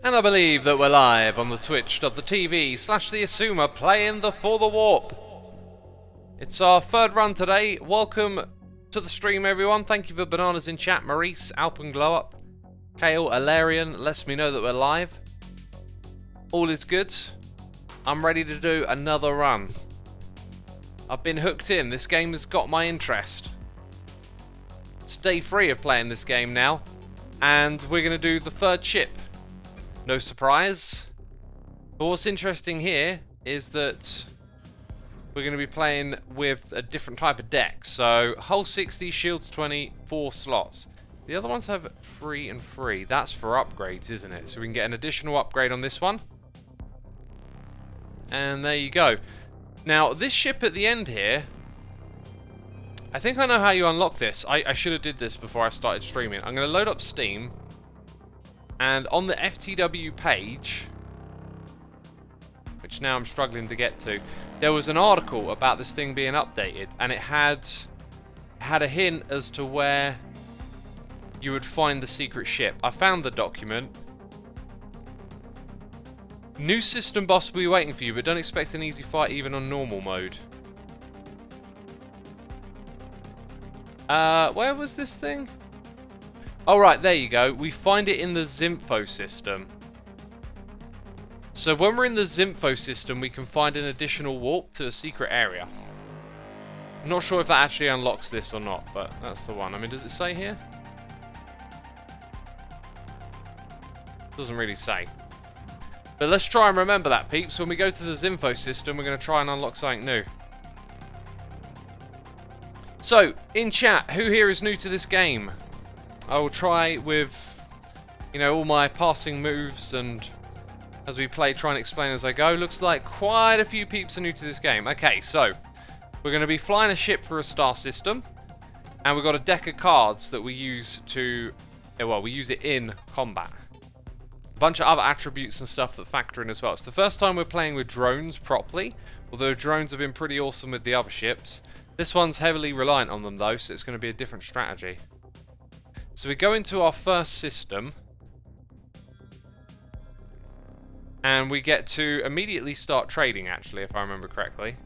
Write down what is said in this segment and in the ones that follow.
And I believe that we're live on the twitch.tv/the Xisuma playing the For the Warp. It's our third run today. Welcome to the stream, everyone. Thank you for bananas in chat. Maurice, Alpenglowup, Kale, Alarian lets me know that we're live. All is good. I'm ready to do another run. I've been hooked in. This game has got my interest. It's day 3 of playing this game now, and we're going to do the third ship. No surprise. But what's interesting here is that we're going to be playing with a different type of deck. So, hull 60, shields 20, 4 slots. The other ones have 3 and 3. That's for upgrades, isn't it? So we can get an additional upgrade on this one. And there you go. Now, this ship at the end here, I think I know how you unlock this. I should have did this before I started streaming. I'm going to load up Steam. And on the FTW page, which now I'm struggling to get to, there was an article about this thing being updated, and it had a hint as to where you would find the secret ship. I found the document. New system boss will be waiting for you, but don't expect an easy fight even on normal mode. Where was this thing? Oh, right, there you go. We find it in the Ximfo system. So when we're in the Ximfo system, we can find an additional warp to a secret area. I'm not sure if that actually unlocks this or not, but that's the one. I mean, does it say here? Doesn't really say. But let's try and remember that, peeps. When we go to the Ximfo system, we're going to try and unlock something new. So, in chat, who here is new to this game? I will try with, you know, all my passing moves, and as we play, try and explain as I go. Looks like quite a few peeps are new to this game. Okay, so we're going to be flying a ship for a star system, and we've got a deck of cards that we use to, well, we use it in combat. A bunch of other attributes and stuff that factor in as well. It's the first time we're playing with drones properly, although drones have been pretty awesome with the other ships. This one's heavily reliant on them though, so it's going to be a different strategy. So we go into our first system, and we get to immediately start trading, actually, if I remember correctly.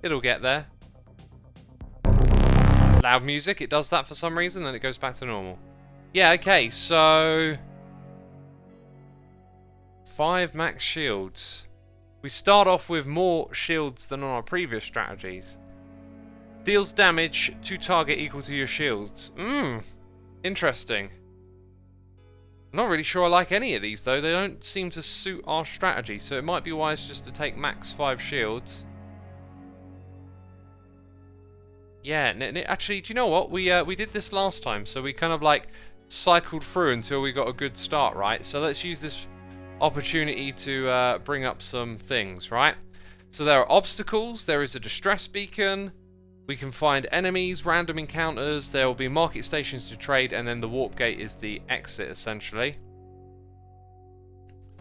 It'll get there. Loud music, it does that for some reason, then it goes back to normal. Yeah, okay, so 5 max shields. We start off with more shields than on our previous strategies. Deals damage to target equal to your shields. Interesting. I'm not really sure I like any of these though. They don't seem to suit our strategy, so it might be wise just to take max 5 shields. Yeah, actually, do you know what? We did this last time, so we kind of like cycled through until we got a good start, right? So let's use this opportunity to bring up some things, right? So there are obstacles, there is a distress beacon, we can find enemies, random encounters, there will be market stations to trade, and then the warp gate is the exit, essentially.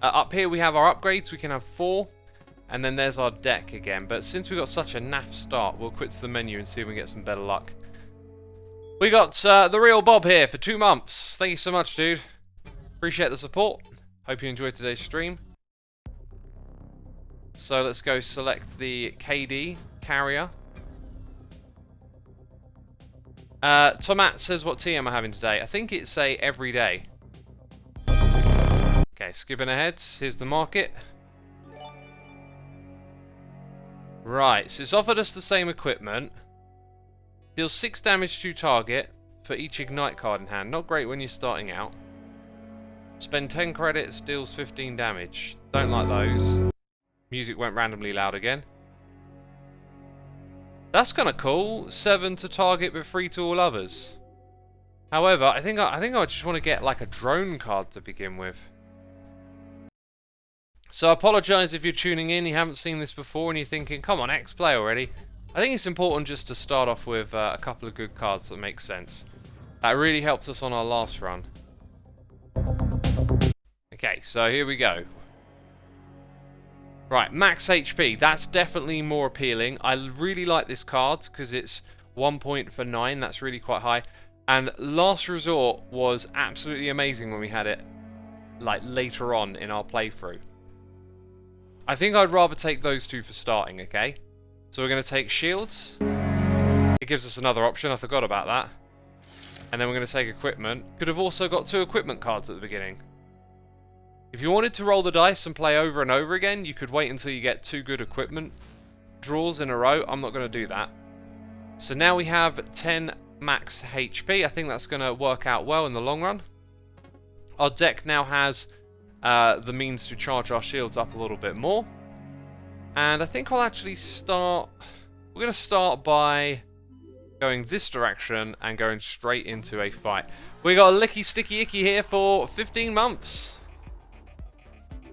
Up here we have our upgrades, we can have 4, and then there's our deck again. But since we got such a naff start, we'll quit to the menu and see if we can get some better luck. We got the real Bob here for 2 months. Thank you so much, dude. Appreciate the support. Hope you enjoyed today's stream. So let's go select the KD carrier. Tomat says, what tea am I having today? I think it's a everyday. Okay, skipping ahead. Here's the market. Right, so it's offered us the same equipment. Deals 6 damage to target for each ignite card in hand. Not great when you're starting out. Spend 10 credits, deals 15 damage. Don't like those. Music went randomly loud again. That's kind of cool. 7 to target, but 3 to all others. However, I think I just want to get like a drone card to begin with. So I apologise if you're tuning in, you haven't seen this before, and you're thinking, come on, X, play already. I think it's important just to start off with a couple of good cards that make sense. That really helped us on our last run. Okay, so here we go. Right, max HP. That's definitely more appealing. I really like this card because it's 1 point for 9. That's really quite high. And Last Resort was absolutely amazing when we had it, like, later on in our playthrough. I think I'd rather take those two for starting, okay? So we're going to take shields. It gives us another option, I forgot about that. And then we're going to take equipment. Could have also got 2 equipment cards at the beginning. If you wanted to roll the dice and play over and over again, you could wait until you get 2 good equipment draws in a row. I'm not going to do that. So now we have 10 max HP. I think that's going to work out well in the long run. Our deck now has the means to charge our shields up a little bit more. And I think I'll actually start... We're going to start by going this direction and going straight into a fight. We got a Licky Sticky Icky here for 15 months.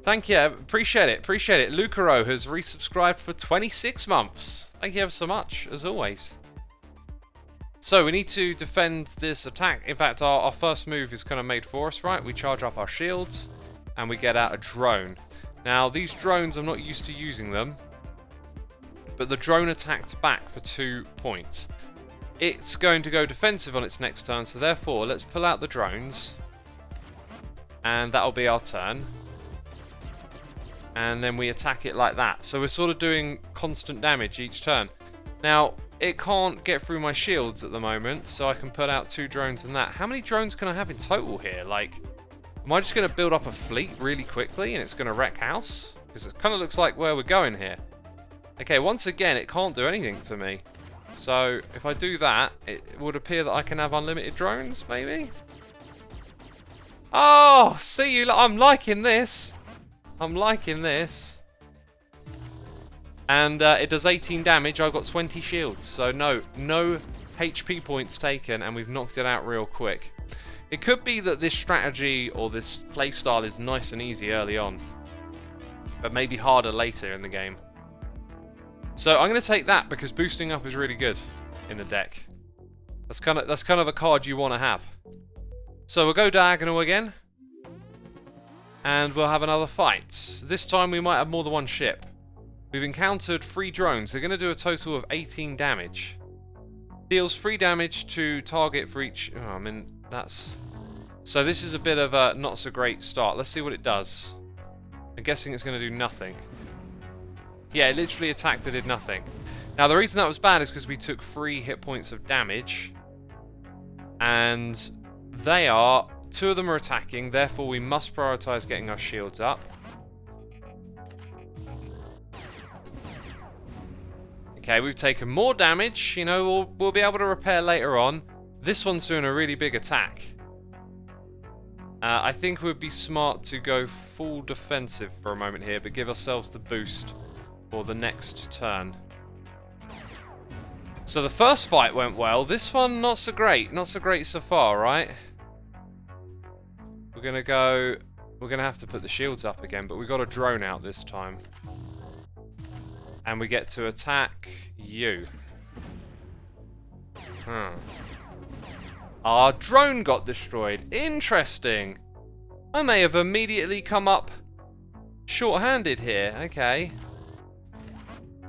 Thank you, appreciate it, appreciate it. Lucaro has resubscribed for 26 months. Thank you ever so much, as always. So we need to defend this attack. In fact, our first move is kind of made for us, right? We charge up our shields and we get out a drone. Now, these drones, I'm not used to using them, but the drone attacked back for 2 points. It's going to go defensive on its next turn, so therefore, let's pull out the drones, and that'll be our turn. And then we attack it like that. So we're sort of doing constant damage each turn. Now, it can't get through my shields at the moment, so I can put out 2 drones and that. How many drones can I have in total here? Like, am I just going to build up a fleet really quickly and it's going to wreck house? Because it kind of looks like where we're going here. Okay, once again, it can't do anything to me. So, if I do that, it would appear that I can have unlimited drones, maybe? Oh, see you, I'm liking this. I'm liking this. And it does 18 damage. I've got 20 shields. So no HP points taken, and we've knocked it out real quick. It could be that this strategy or this playstyle is nice and easy early on, but maybe harder later in the game. So I'm going to take that because boosting up is really good in the deck. That's kind of a card you want to have. So we'll go diagonal again. And we'll have another fight. This time we might have more than one ship. We've encountered 3 drones. They're going to do a total of 18 damage. Deals 3 damage to target for each... Oh, I mean, that's... So this is a bit of a not so great start. Let's see what it does. I'm guessing it's going to do nothing. Yeah, it literally attacked and did nothing. Now, the reason that was bad is because we took 3 hit points of damage. And they are... 2 of them are attacking, therefore we must prioritize getting our shields up. Okay, we've taken more damage. You know, we'll be able to repair later on. This one's doing a really big attack. I think it would be smart to go full defensive for a moment here, but give ourselves the boost for the next turn. So the first fight went well. This one, not so great. Not so great so far, right? We're gonna have to put the shields up again, but we got a drone out this time. And we get to attack you. Our drone got destroyed. Interesting. I may have immediately come up short-handed here. Okay.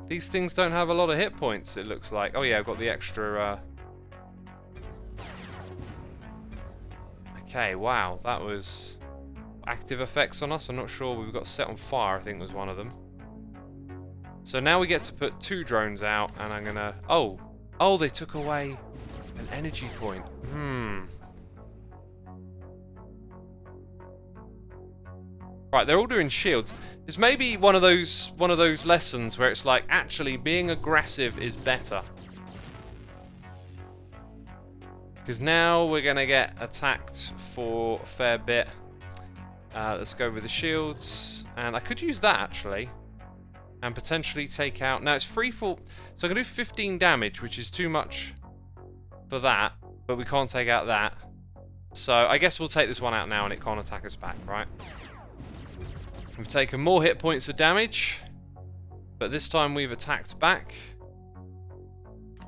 These things don't have a lot of hit points, it looks like. Oh yeah, I've got the extra... Okay, wow, that was active effects on us. I'm not sure. We've got set on fire, I think was one of them. So now we get to put 2 drones out, and I'm gonna... Oh, they took away an energy point. Right, they're all doing shields. It's maybe one of those lessons where it's like, actually, being aggressive is better. Because now we're going to get attacked for a fair bit. Let's go with the shields. And I could use that, actually. And potentially take out... Now, it's free for... So I can do 15 damage, which is too much for that. But we can't take out that. So I guess we'll take this one out now and it can't attack us back, right? We've taken more hit points of damage. But this time we've attacked back.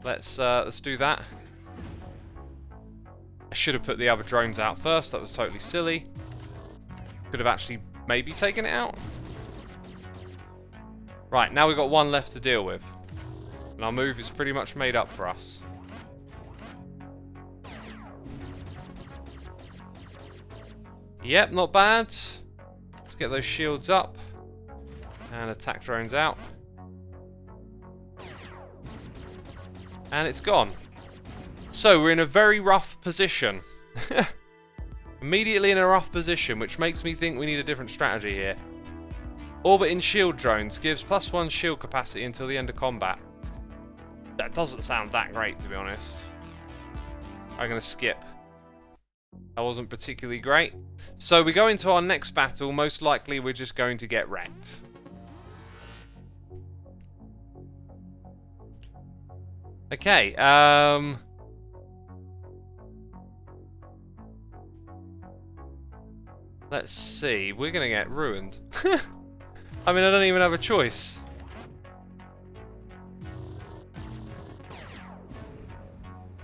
Let's do that. I should have put the other drones out first. That was totally silly. Could have actually maybe taken it out. Right, now we've got 1 left to deal with. And our move is pretty much made up for us. Yep, not bad. Let's get those shields up. And attack drones out. And it's gone. So we're in a very rough position. Immediately in a rough position, which makes me think we need a different strategy here. Orbiting shield drones gives +1 shield capacity until the end of combat. That doesn't sound that great, to be honest. I'm going to skip. That wasn't particularly great. So we go into our next battle. Most likely we're just going to get wrecked. Okay, let's see. We're going to get ruined. I mean, I don't even have a choice.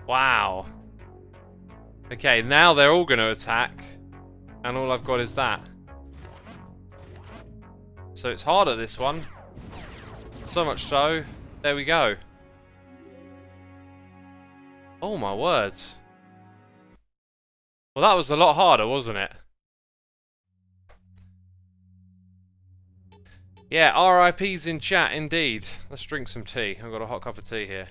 Wow. Okay, now they're all going to attack. And all I've got is that. So it's harder, this one. So much so. There we go. Oh my word. Well, that was a lot harder, wasn't it? Yeah, RIP's in chat, indeed. Let's drink some tea. I've got a hot cup of tea here.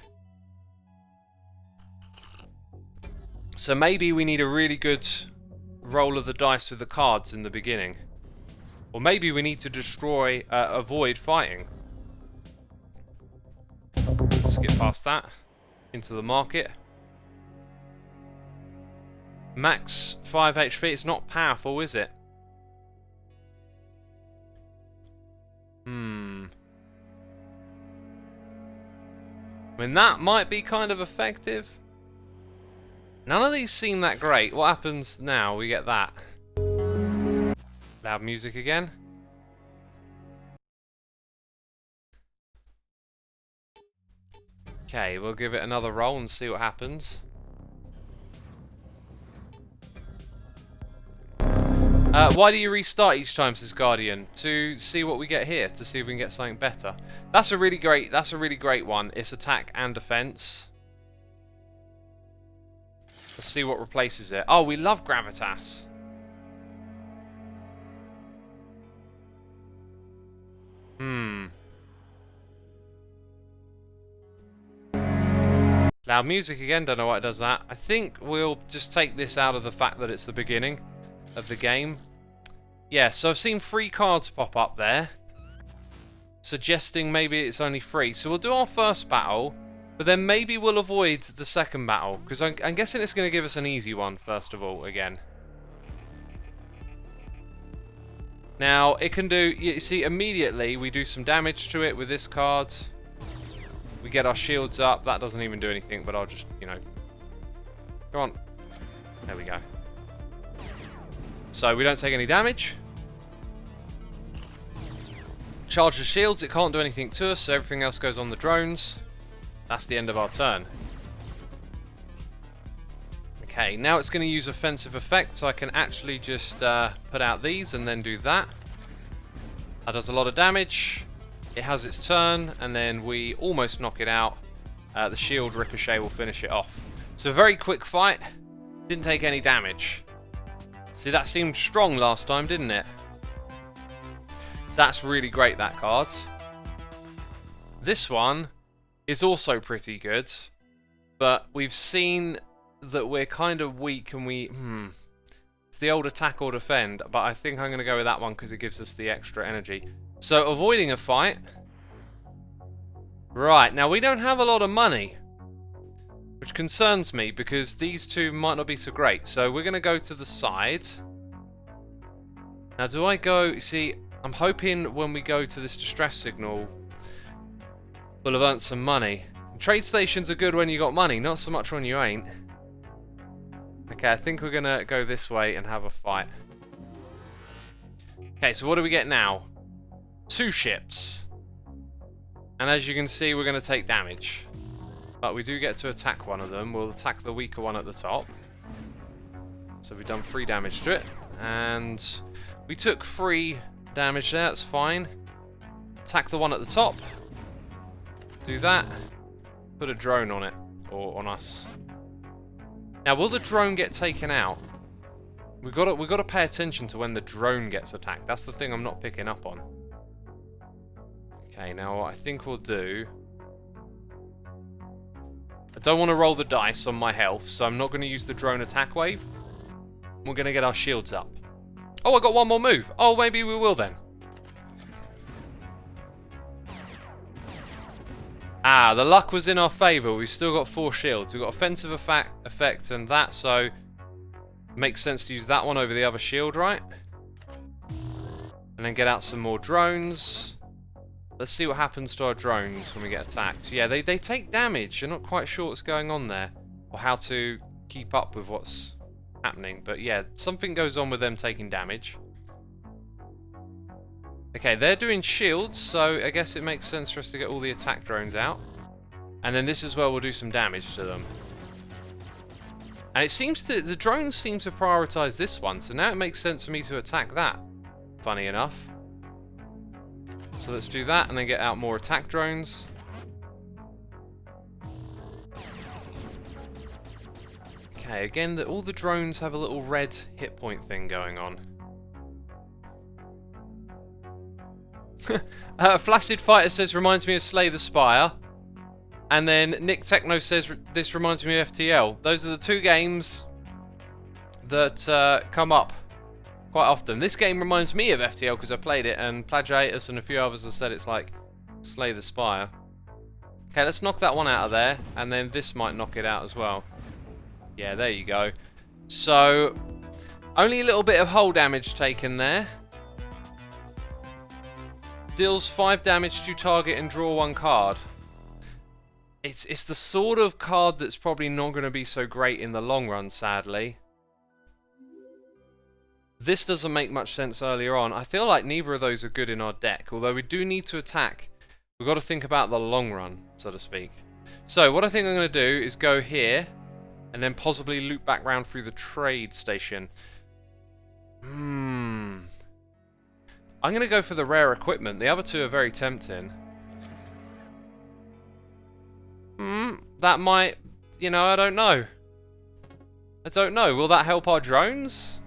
So maybe we need a really good roll of the dice with the cards in the beginning. Or maybe we need to destroy, avoid fighting. Skip past that. Into the market. Max 5 HP. It's not powerful, is it? I mean, that might be kind of effective. None of these seem that great. What happens now? We get that. Loud music again. Okay, we'll give it another roll and see what happens. Why do you restart each time, says Guardian? To see what we get here, to see if we can get something better. That's a really great one. It's attack and defense. Let's see what replaces it. Oh, we love gravitas. Loud music again, don't know why it does that. I think we'll just take this out of the fact that it's the beginning of the game. Yeah, so I've seen 3 cards pop up there, suggesting maybe it's only 3. So we'll do our first battle, but then maybe we'll avoid the second battle, because I'm guessing it's going to give us an easy one, first of all, again. Now, it can do, you see, immediately we do some damage to it with this card. We get our shields up. That doesn't even do anything, but I'll just, you know. Go on. There we go. So we don't take any damage. Charge the shields. It can't do anything to us, so everything else goes on the drones. That's the end of our turn. Okay, now it's going to use offensive effect, so I can actually just put out these and then do that. That does a lot of damage. It has its turn, and then we almost knock it out. The shield ricochet will finish it off. So a very quick fight. Didn't take any damage. See, that seemed strong last time, didn't it? That's really great, that card. This one is also pretty good, but we've seen that we're kind of weak and it's the old attack or defend, but I think I'm going to go with that one because it gives us the extra energy. So, avoiding a fight. Right, now we don't have a lot of money, which concerns me because these two might not be so great. So we're going to go to the side. Now, do I go... See, I'm hoping when we go to this distress signal, we'll have earned some money. Trade stations are good when you got money, not so much when you ain't. Okay, I think we're going to go this way and have a fight. Okay, so what do we get now? 2 ships. And as you can see, we're going to take damage. But we do get to attack one of them. We'll attack the weaker one at the top. So we've done 3 damage to it. And we took 3 damage there, that's fine. Attack the one at the top. Do that. Put a drone on it. Or on us. Now, will the drone get taken out? We've got to pay attention to when the drone gets attacked. That's the thing I'm not picking up on. Okay, now what I think we'll do... I don't want to roll the dice on my health, so I'm not going to use the drone attack wave. We're going to get our shields up. Oh, I got one more move. Oh, maybe we will then. Ah, the luck was in our favour. We've still got 4 shields. We've got offensive effect and that, so... it makes sense to use that one over the other shield, right? And then get out some more drones. Let's see what happens to our drones when we get attacked. Yeah, they take damage. You're not quite sure what's going on there. Or how to keep up with what's happening. But yeah, something goes on with them taking damage. Okay, they're doing shields, so I guess it makes sense for us to get all the attack drones out. And then this is where we'll do some damage to them. And it seems to... the drones seem to prioritize this one, so now it makes sense for me to attack that. Funny enough. So let's do that, and then get out more attack drones. Okay, again, all the drones have a little red hit point thing going on. Flaccid Fighter says, reminds me of Slay the Spire. And then Nick Techno says, this reminds me of FTL. Those are the 2 games that come up quite often. This game reminds me of FTL because I played it, and Plagiatus and a few others have said it's like Slay the Spire. Okay, let's knock that one out of there, and then this might knock it out as well. Yeah, there you go. So, only a little bit of hull damage taken there. Deals 5 damage to target and draw 1 card. It's the sort of card that's probably not going to be so great in the long run, sadly. This doesn't make much sense earlier on. I feel like neither of those are good in our deck, although we do need to attack. We've got to think about the long run, so to speak. So, what I think I'm going to do is go here, and then possibly loop back round through the trade station. I'm going to go for the rare equipment. The other 2 are very tempting. That might... you know, I don't know. I don't know. Will that help our drones?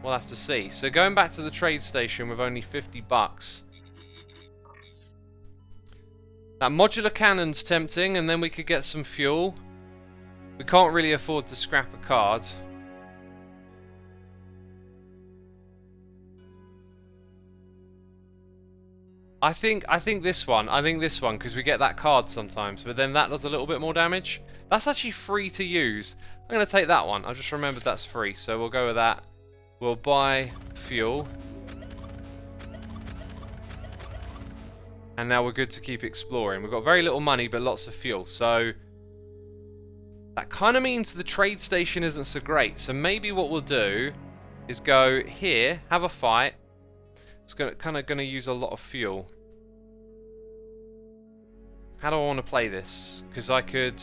We'll have to see. So going back to the trade station with only 50 bucks. That modular cannon's tempting, and then we could get some fuel. We can't really afford to scrap a card. I think this one. I think this one, because we get that card sometimes, but then that does a little bit more damage. That's actually free to use. I'm going to take that one. I just remembered that's free, so we'll go with that. We'll buy fuel. And now we're good to keep exploring. We've got very little money, but lots of fuel, so... that kind of means the trade station isn't so great. So maybe what we'll do is go here, have a fight. It's kind of going to use a lot of fuel. How do I want to play this? Because I could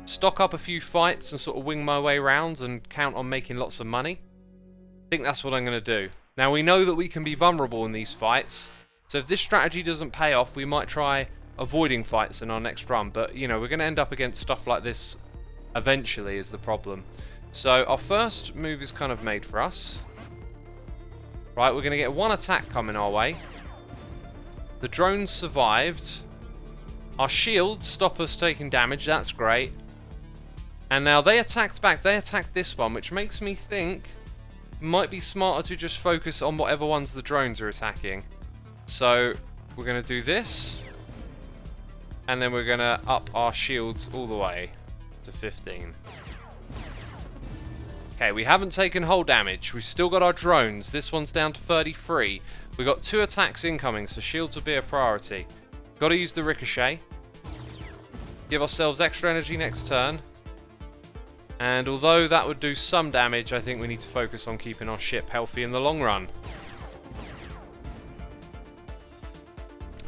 stock up a few fights and sort of wing my way around and count on making lots of money. I think that's what I'm going to do. Now we know that we can be vulnerable in these fights. So if this strategy doesn't pay off, we might try avoiding fights in our next run. But, you know, we're going to end up against stuff like this eventually is the problem. So our first move is kind of made for us. Right, we're going to get 1 attack coming our way. The drones survived. Our shields stop us taking damage, that's great. And now they attacked back, they attacked this one, which makes me think it might be smarter to just focus on whatever ones the drones are attacking. So, we're going to do this. And then we're going to up our shields all the way to 15. Okay, we haven't taken hull damage. We've still got our drones. This one's down to 33. We've got 2 attacks incoming, so shields will be a priority. Got to use the ricochet. Give ourselves extra energy next turn. And although that would do some damage, I think we need to focus on keeping our ship healthy in the long run.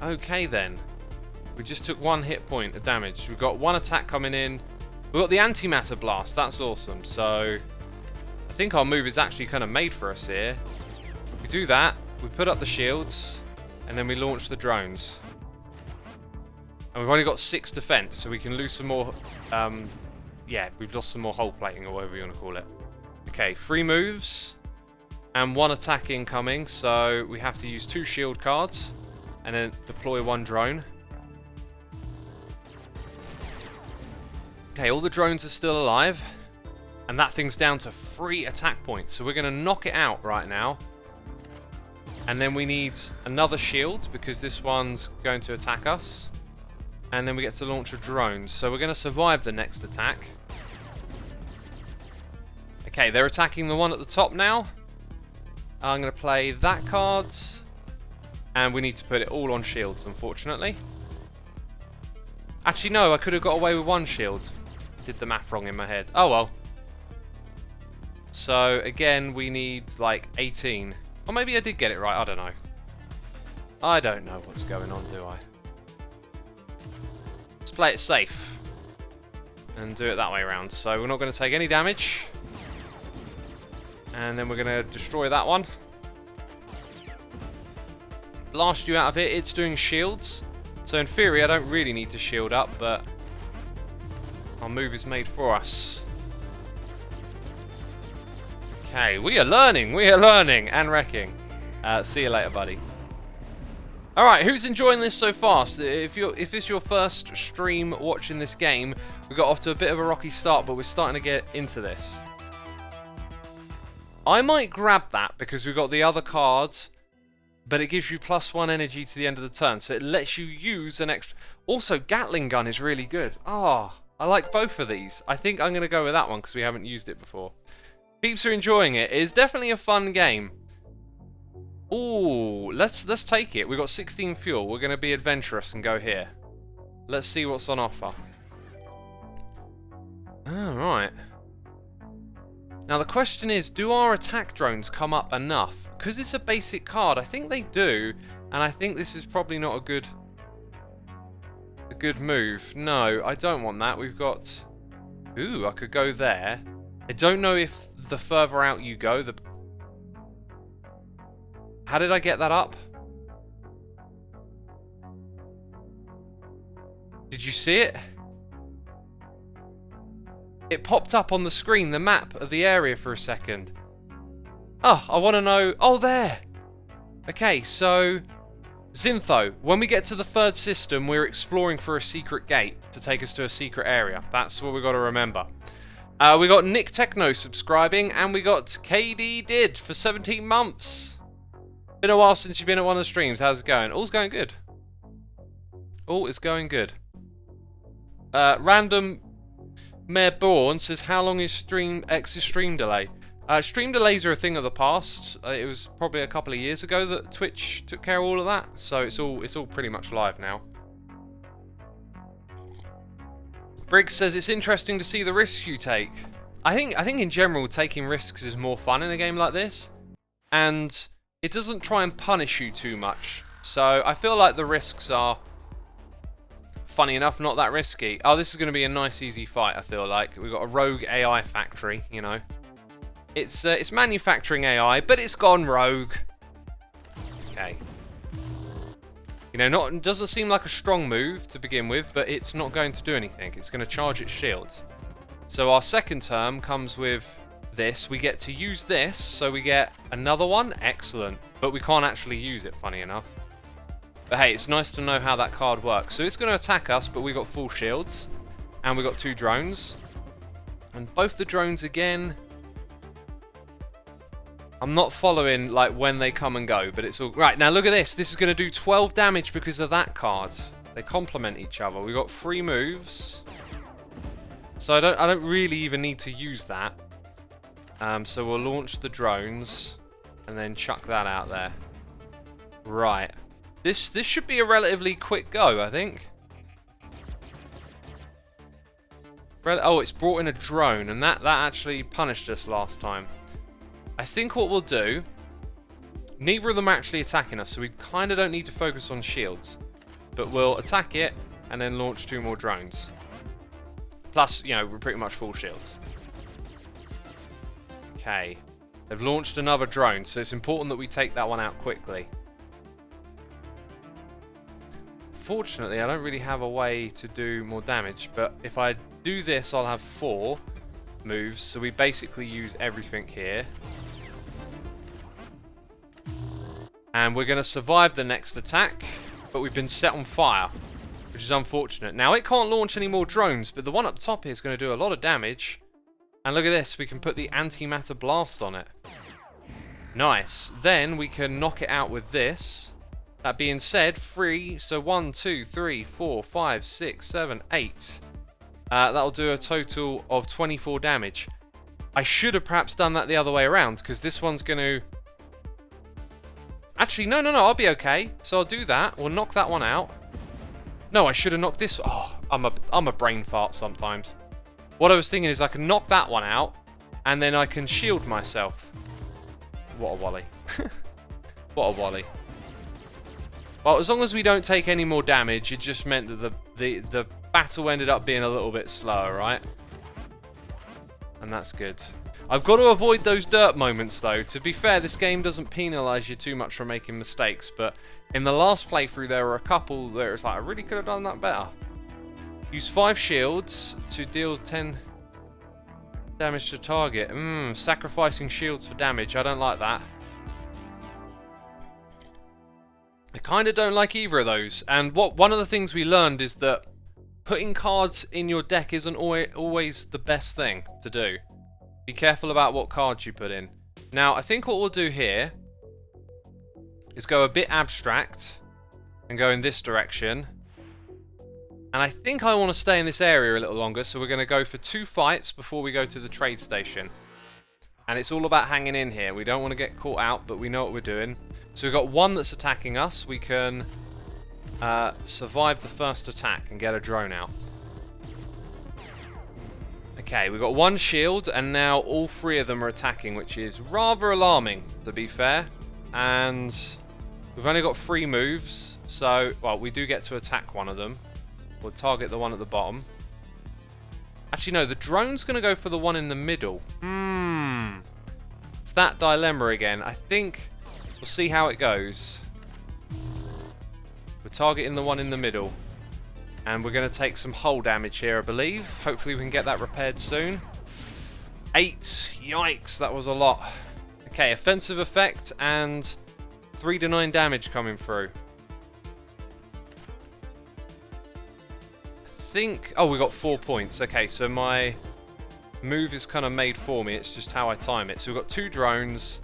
Okay then. We just took 1 hit point of damage. We've got 1 attack coming in. We've got the antimatter blast. That's awesome. So I think our move is actually kind of made for us here. We do that. We put up the shields. And then we launch the drones. And we've only got 6 defense, so we can lose some more... yeah, we've lost some more hull plating or whatever you want to call it. Okay, 3 moves and 1 attack incoming, so we have to use 2 shield cards and then deploy 1 drone. Okay, all the drones are still alive, and that thing's down to 3 attack points, so we're going to knock it out right now. And then we need another shield, because this one's going to attack us. And then we get to launch a drone, so we're going to survive the next attack. Okay, they're attacking the one at the top now. I'm going to play that card, and we need to put it all on shields, unfortunately. Actually, no, I could have got away with 1 shield. Did the math wrong in my head. Oh well. So again, we need like 18. Or maybe I did get it right, I don't know. I don't know what's going on, do I? Let's play it safe and do it that way around. So we're not going to take any damage. And then we're going to destroy that one. Blast you out of it. It's doing shields. So in theory, I don't really need to shield up, but our move is made for us. Okay, we are learning and wrecking. See you later, buddy. Alright, who's enjoying this so fast? If it's your first stream watching this game, we got off to a bit of a rocky start, but we're starting to get into this. I might grab that because we've got the other cards, but it gives you +1 energy to the end of the turn, so it lets you use an extra... Also, Gatling gun is really good. Ah, I like both of these. I think I'm going to go with that one because we haven't used it before. Peeps are enjoying it. It's definitely a fun game. Ooh, let's take it. We've got 16 fuel. We're going to be adventurous and go here. Let's see what's on offer. Alright. Now the question is, do our attack drones come up enough? Because it's a basic card, I think they do. And I think this is probably not a good move. No, I don't want that. We've got... Ooh, I could go there. I don't know if the further out you go, the... How did I get that up? Did you see it? It popped up on the screen, the map of the area for a second. Oh, I want to know... Oh, there! Okay, so... Xintho, when we get to the 3rd system, we're exploring for a secret gate to take us to a secret area. That's what we've got to remember. We got Nick Techno subscribing, and we got KD Did for 17 months. Been a while since you've been at one of the streams. How's it going? All's going good. All is going good. Random Mayor Bourne says, how long is X's stream delay? Stream delays are a thing of the past. It was probably a couple of years ago that Twitch took care of all of that, so it's all pretty much live now. Briggs says it's interesting to see the risks you take. I think in general taking risks is more fun in a game like this, and it doesn't try and punish you too much. So I feel like the risks are, funny enough, not that risky. Oh, this is going to be a nice easy fight. I feel like we've got a rogue AI factory. You know, it's manufacturing AI, but it's gone rogue. Okay. You know, doesn't seem like a strong move to begin with, but it's not going to do anything. It's going to charge its shields. So our second term comes with this. We get to use this, so we get another one. Excellent. But we can't actually use it, funny enough. But hey, it's nice to know how that card works. So it's going to attack us, but we got full shields. And we got 2 drones. And both the drones again... I'm not following like when they come and go, but it's all... Right, now look at this. This is going to do 12 damage because of that card. They complement each other. We've got 3 moves. So I don't really even need to use that. So we'll launch the drones and then chuck that out there. Right. This should be a relatively quick go, I think. Oh, it's brought in a drone, and that actually punished us last time. I think what we'll do... Neither of them are actually attacking us, so we kind of don't need to focus on shields. But we'll attack it, and then launch 2 more drones. Plus, you know, we're pretty much full shields. Okay. They've launched another drone, so it's important that we take that one out quickly. Fortunately, I don't really have a way to do more damage, but if I do this, I'll have 4. moves, so we basically use everything here. And we're going to survive the next attack, but we've been set on fire, which is unfortunate. Now, it can't launch any more drones, but the one up top here is going to do a lot of damage. And look at this, we can put the antimatter blast on it. Nice. Then we can knock it out with this. That being said, 3, so 1, 2, 3, 4, 5, 6, 7, 8. That'll do a total of 24 damage. I should have perhaps done that the other way around, because this one's going to... Actually, no, I'll be okay. So I'll do that. We'll knock that one out. No, I should have knocked this... Oh, I'm a brain fart sometimes. What I was thinking is I can knock that one out, and then I can shield myself. What a wally. What a wally. Well, as long as we don't take any more damage, it just meant that the battle ended up being a little bit slower, right? And that's good. I've got to avoid those dirt moments, though. To be fair, this game doesn't penalise you too much for making mistakes, but in the last playthrough, there were a couple where it's like, I really could have done that better. Use 5 shields to deal 10 damage to target. Sacrificing shields for damage. I don't like that. I kind of don't like either of those. And one of the things we learned is that putting cards in your deck isn't always the best thing to do. Be careful about what cards you put in. Now, I think what we'll do here is go a bit abstract and go in this direction. And I think I want to stay in this area a little longer, so we're going to go for 2 fights before we go to the trade station. And it's all about hanging in here. We don't want to get caught out, but we know what we're doing. So we've got one that's attacking us. We can survive the first attack and get a drone out. Okay, we've got 1 shield, and now all 3 of them are attacking, which is rather alarming, to be fair. And we've only got 3 moves, so, well, we do get to attack one of them. We'll target the one at the bottom. Actually, no, the drone's going to go for the one in the middle. It's that dilemma again. I think we'll see how it goes. We're targeting the one in the middle. And we're going to take some hull damage here, I believe. Hopefully we can get that repaired soon. 8. Yikes, that was a lot. Okay, offensive effect and 3 to 9 damage coming through. Oh, we got 4 points. Okay, so my move is kind of made for me. It's just how I time it. So we've got 2 drones,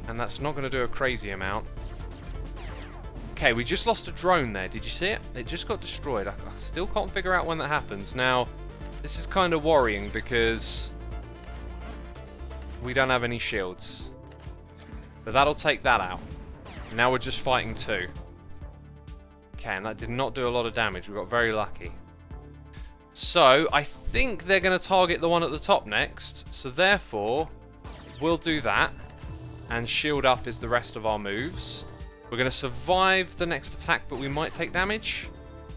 and that's not going to do a crazy amount. Okay, we just lost a drone there. Did you see it? It just got destroyed. I still can't figure out when that happens. Now, this is kind of worrying because we don't have any shields. But that'll take that out. Now we're just fighting 2. Okay, and that did not do a lot of damage. We got very lucky. So, I think they're going to target the one at the top next. So, therefore, we'll do that. And shield up is the rest of our moves. We're going to survive the next attack, but we might take damage.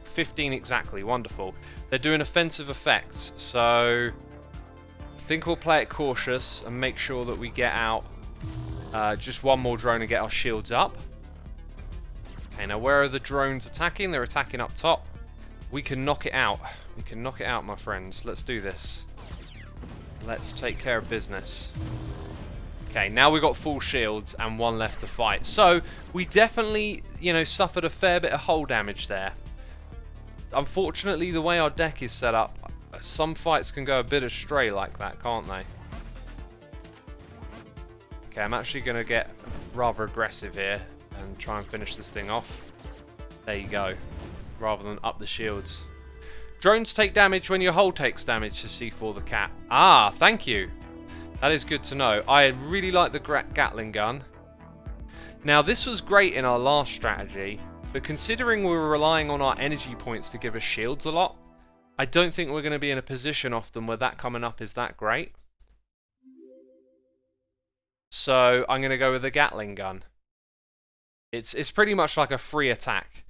15 exactly. Wonderful. They're doing offensive effects. So, I think we'll play it cautious and make sure that we get out just 1 more drone and get our shields up. Okay, now where are the drones attacking? They're attacking up top. We can knock it out. We can knock it out, my friends. Let's do this. Let's take care of business. Okay, now we've got full shields and 1 left to fight. So, we definitely, suffered a fair bit of hull damage there. Unfortunately, the way our deck is set up, some fights can go a bit astray like that, can't they? Okay, I'm actually going to get rather aggressive here and try and finish this thing off. There you go. Rather than up the shields. Drones take damage when your hull takes damage to C4 the cat. Ah, thank you. That is good to know. I really like the Gatling gun. Now, this was great in our last strategy, but considering we were relying on our energy points to give us shields a lot, I don't think we're going to be in a position often where that coming up is that great. So, I'm going to go with the Gatling gun. It's pretty much like a free attack,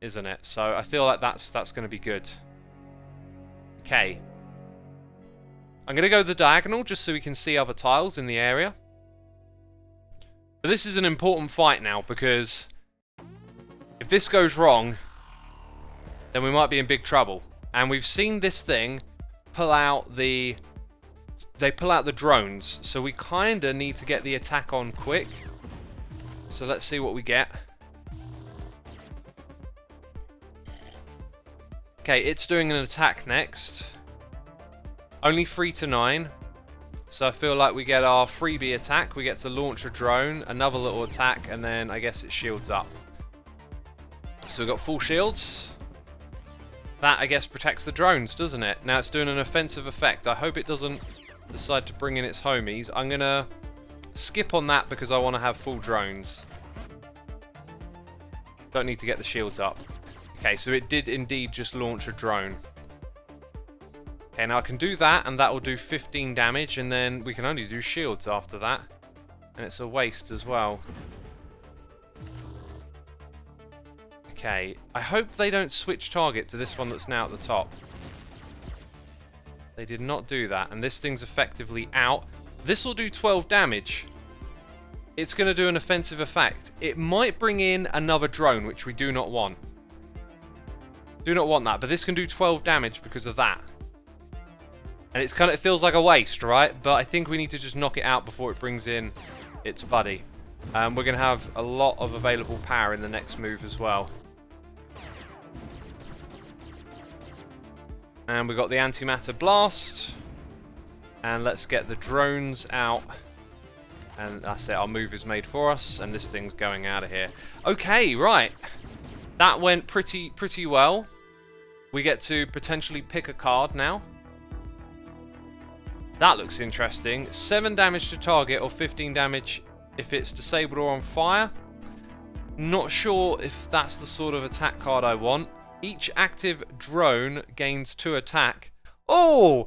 isn't it? So I feel like that's going to be good. Okay. I'm going to go the diagonal just so we can see other tiles in the area. But this is an important fight now because if this goes wrong, then we might be in big trouble. And we've seen this thing pull out the drones, so we kind of need to get the attack on quick. So let's see what we get. Okay, it's doing an attack next. Only 3 to 9. So I feel like we get our freebie attack. We get to launch a drone, another little attack, and then I guess it shields up. So we've got full shields. That, I guess, protects the drones, doesn't it? Now it's doing an offensive effect. I hope it doesn't decide to bring in its homies. I'm going to skip on that because I want to have full drones. Don't need to get the shields up. Okay, so it did indeed just launch a drone. Okay, now I can do that, and that will do 15 damage, and then we can only do shields after that. And it's a waste as well. Okay, I hope they don't switch target to this one that's now at the top. They did not do that, and this thing's effectively out. This will do 12 damage. It's going to do an offensive effect. It might bring in another drone, which we do not want. Do not want that, but this can do 12 damage because of that. And it's it feels like a waste, right? But I think we need to just knock it out before it brings in its buddy. We're going to have a lot of available power in the next move as well. And we've got the antimatter blast. And let's get the drones out. And that's it, our move is made for us. And this thing's going out of here. Okay, right. That went pretty well. We get to potentially pick a card now. That looks interesting. 7 damage to target or 15 damage if it's disabled or on fire. Not sure if that's the sort of attack card I want. Each active drone gains 2 attack. Oh,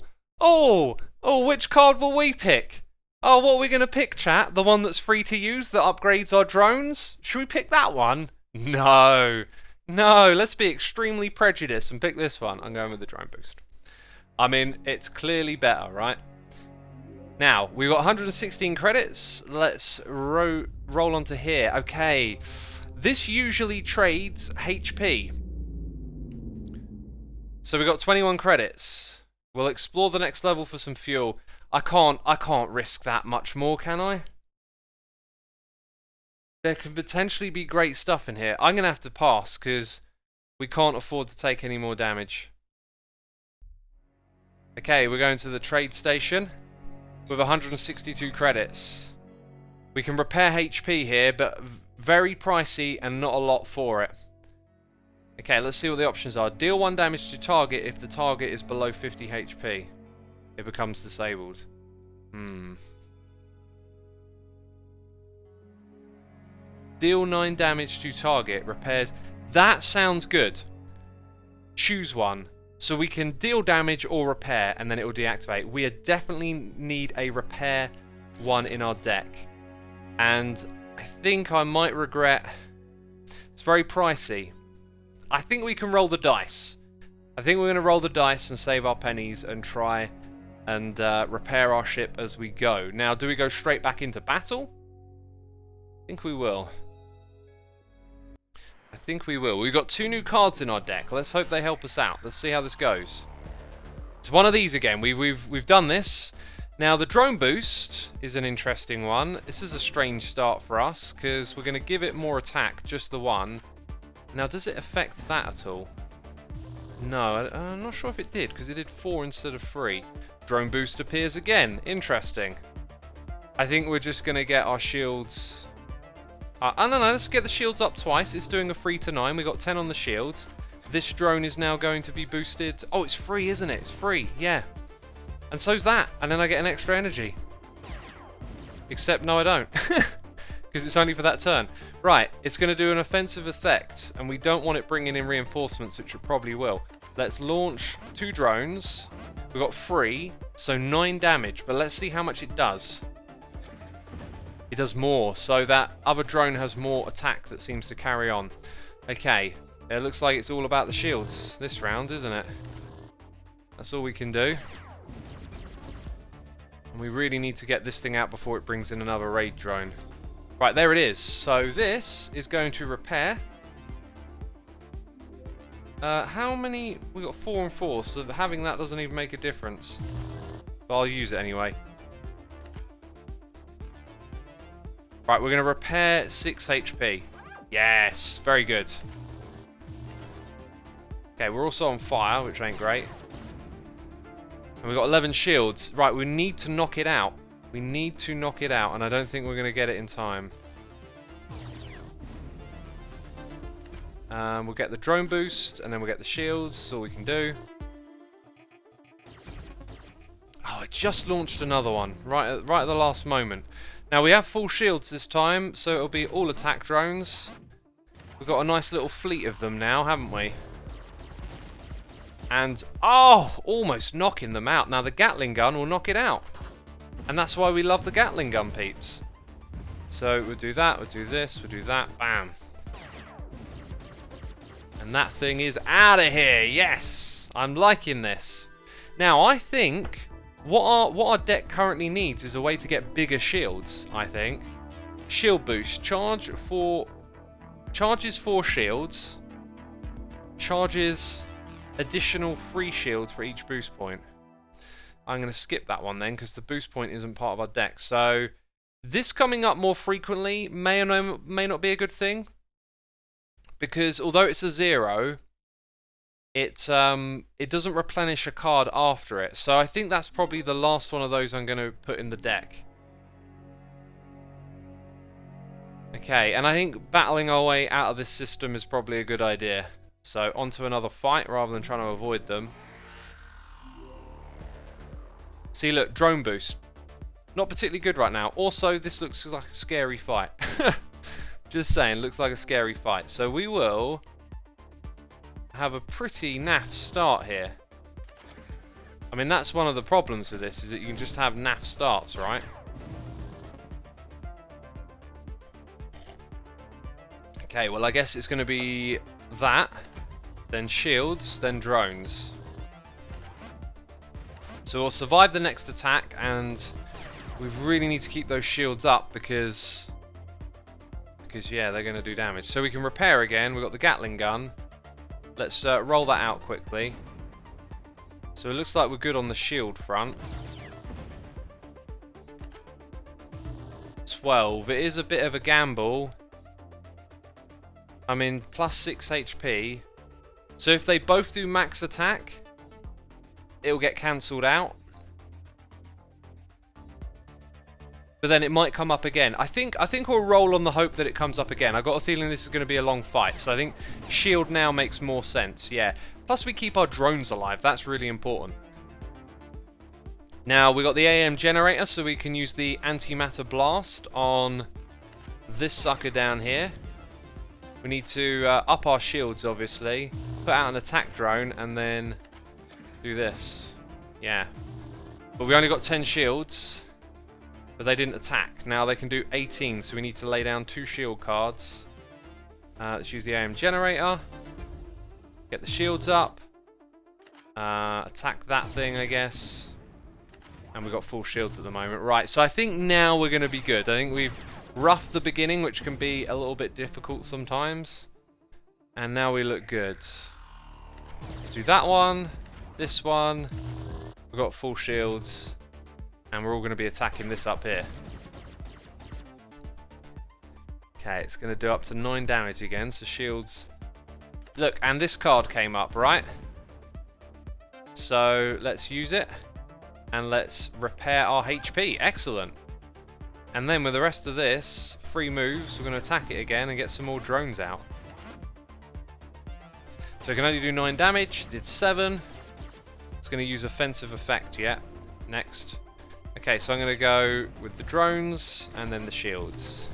which card will we pick? Oh, what are we going to pick, chat? The one that's free to use that upgrades our drones? Should we pick that one? No, let's be extremely prejudiced and pick this one. I'm going with the drone boost. I mean, it's clearly better, right? Now, we've got 116 credits. Let's roll onto here. Okay, this usually trades HP. So we've got 21 credits. We'll explore the next level for some fuel. I can't risk that much more, can I? There can potentially be great stuff in here. I'm going to have to pass because we can't afford to take any more damage. Okay, we're going to the trade station with 162 credits. We can repair HP here, but very pricey and not a lot for it. Okay, let's see what the options are. Deal 1 damage to target if the target is below 50 HP. It becomes disabled. Deal 9 damage to target. Repairs. That sounds good. Choose one. So we can deal damage or repair, and then it will deactivate. We definitely need a repair one in our deck. And I think I might regret... It's very pricey. I think we can roll the dice. I think we're going to roll the dice and save our pennies and try and repair our ship as we go. Now, do we go straight back into battle? I think we will. I think we will. We've got 2 new cards in our deck. Let's hope they help us out. Let's see how this goes. It's one of these again. We've done this. Now, the drone boost is an interesting one. This is a strange start for us because we're going to give it more attack, just the one. Now, does it affect that at all? No, I'm not sure if it did, because it did 4 instead of 3. Drone boost appears again. Interesting. I think we're just going to get our shields... no, let's get the shields up twice. It's doing a 3 to 9. We got 10 on the shields. This drone is now going to be boosted. Oh, it's free, isn't it? It's free, yeah. And so's that. And then I get an extra energy. Except, no, I don't. Because it's only for that turn. Right, it's going to do an offensive effect, and we don't want it bringing in reinforcements, which it probably will. Let's launch 2 drones. We've got 3, so 9 damage, but let's see how much it does. It does more, so that other drone has more attack that seems to carry on. Okay, it looks like it's all about the shields this round, isn't it? That's all we can do. And we really need to get this thing out before it brings in another raid drone. Right, there it is. So this is going to repair. How many? We got 4 and 4, so having that doesn't even make a difference. But I'll use it anyway. Right, we're going to repair 6 HP. Yes, very good. Okay, we're also on fire, which ain't great. And we've got 11 shields. Right, we need to knock it out. We need to knock it out, and I don't think we're going to get it in time. We'll get the drone boost, and then we'll get the shields. That's all we can do. Oh, it just launched another one, right at the last moment. Now, we have full shields this time, so it'll be all attack drones. We've got a nice little fleet of them now, haven't we? And, oh, almost knocking them out. Now, the Gatling gun will knock it out. And that's why we love the Gatling gun, peeps. So, we'll do that, we'll do this, we'll do that. Bam. And that thing is out of here. Yes! I'm liking this. Now, I think what our deck currently needs is a way to get bigger shields, I think. Shield boost. Charges 4 shields. Charges additional 3 shields for each boost point. I'm going to skip that one then, because the boost point isn't part of our deck. So, this coming up more frequently may not be a good thing. Because although it's a 0, it doesn't replenish a card after it. So I think that's probably the last one of those I'm going to put in the deck. Okay, and I think battling our way out of this system is probably a good idea. So on to another fight rather than trying to avoid them. See, look, drone boost. Not particularly good right now. Also, this looks like a scary fight. Just saying, looks like a scary fight. So we will have a pretty naff start here. I mean, that's one of the problems with this, is that you can just have naff starts, right? Okay, well, I guess it's going to be that, then shields, then drones. So we'll survive the next attack, and we really need to keep those shields up because yeah, they're going to do damage. So we can repair again. We've got the Gatling gun. Let's roll that out quickly. So it looks like we're good on the shield front. 12. It is a bit of a gamble. I mean, plus 6 HP. So if they both do max attack, it'll get cancelled out. But then it might come up again. I think we'll roll on the hope that it comes up again. I've got a feeling this is going to be a long fight. So I think shield now makes more sense. Yeah. Plus we keep our drones alive. That's really important. Now we got the AM generator, so we can use the antimatter blast on this sucker down here. We need to up our shields, obviously. Put out an attack drone and then do this. Yeah. But we only got 10 shields. But they didn't attack. Now they can do 18, so we need to lay down 2 shield cards. Let's use the AM generator. Get the shields up. Attack that thing, I guess. And we've got full shields at the moment. Right, so I think now we're going to be good. I think we've roughed the beginning, which can be a little bit difficult sometimes. And now we look good. Let's do that one. This one. We've got full shields. And we're all going to be attacking this up here. Okay, it's going to do up to 9 damage again, so shields. Look, and this card came up, right? So, let's use it. And let's repair our HP. Excellent. And then with the rest of this, 3 moves, we're going to attack it again and get some more drones out. So, it can only do 9 damage. Did 7. It's going to use offensive effect yet. Next. Okay, so I'm going to go with the drones and then the shields.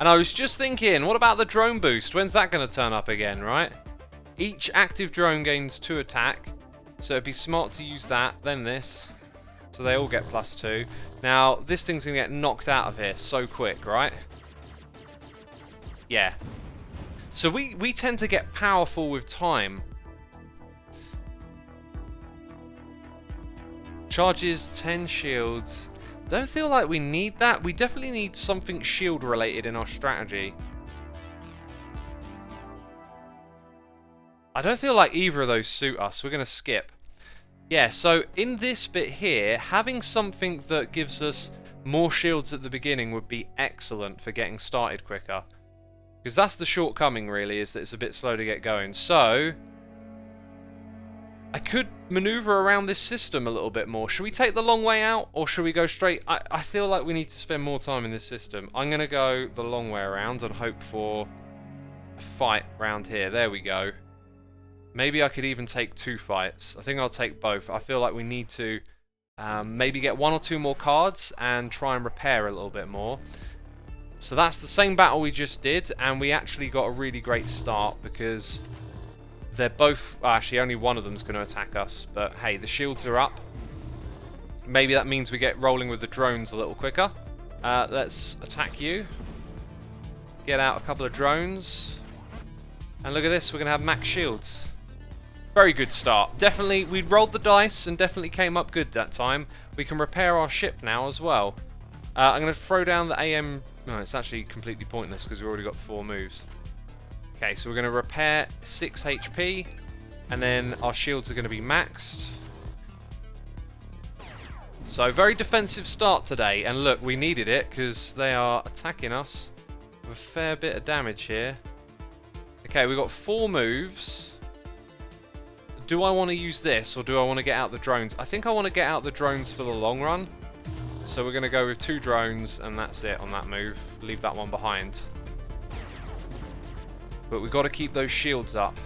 And I was just thinking, what about the drone boost? When's that going to turn up again, right? Each active drone gains 2 attack, so it'd be smart to use that, then this. So they all get +2. Now, this thing's going to get knocked out of here so quick, right? Yeah. So we tend to get powerful with time. Charges 10 shields. Don't feel like we need that. We definitely need something shield related in our strategy. I don't feel like either of those suit us. We're going to skip. Yeah, so in this bit here, having something that gives us more shields at the beginning would be excellent for getting started quicker. Because that's the shortcoming, really, is that it's a bit slow to get going. So, I could maneuver around this system a little bit more. Should we take the long way out, or should we go straight? I feel like we need to spend more time in this system. I'm going to go the long way around and hope for a fight round here. There we go. Maybe I could even take 2 fights. I think I'll take both. I feel like we need to maybe get 1 or 2 more cards and try and repair a little bit more. So that's the same battle we just did, and we actually got a really great start because they're both... actually, only one of them's going to attack us, but hey, the shields are up. Maybe that means we get rolling with the drones a little quicker. Let's attack you. Get out a couple of drones. And look at this, we're going to have max shields. Very good start. Definitely, we rolled the dice and definitely came up good that time. We can repair our ship now as well. I'm going to throw down the AM... No, it's actually completely pointless because we've already got 4 moves. Okay, so we're going to repair 6 HP. And then our shields are going to be maxed. So, very defensive start today. And look, we needed it because they are attacking us with a fair bit of damage here. Okay, we've got 4 moves. Do I want to use this, or do I want to get out the drones? I think I want to get out the drones for the long run. So we're going to go with 2 drones, and that's it on that move. Leave that one behind. But we've got to keep those shields up.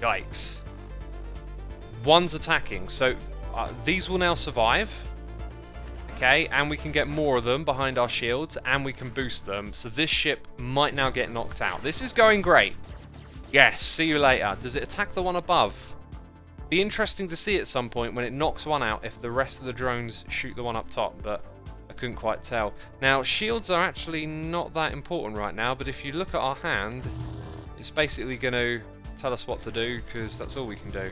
Yikes. One's attacking, so these will now survive. Okay, and we can get more of them behind our shields, and we can boost them. So this ship might now get knocked out. This is going great. Yes, see you later. Does it attack the one above? Be interesting to see at some point when it knocks one out if the rest of the drones shoot the one up top, but I couldn't quite tell. Now, shields are actually not that important right now, but if you look at our hand, it's basically going to tell us what to do, because that's all we can do.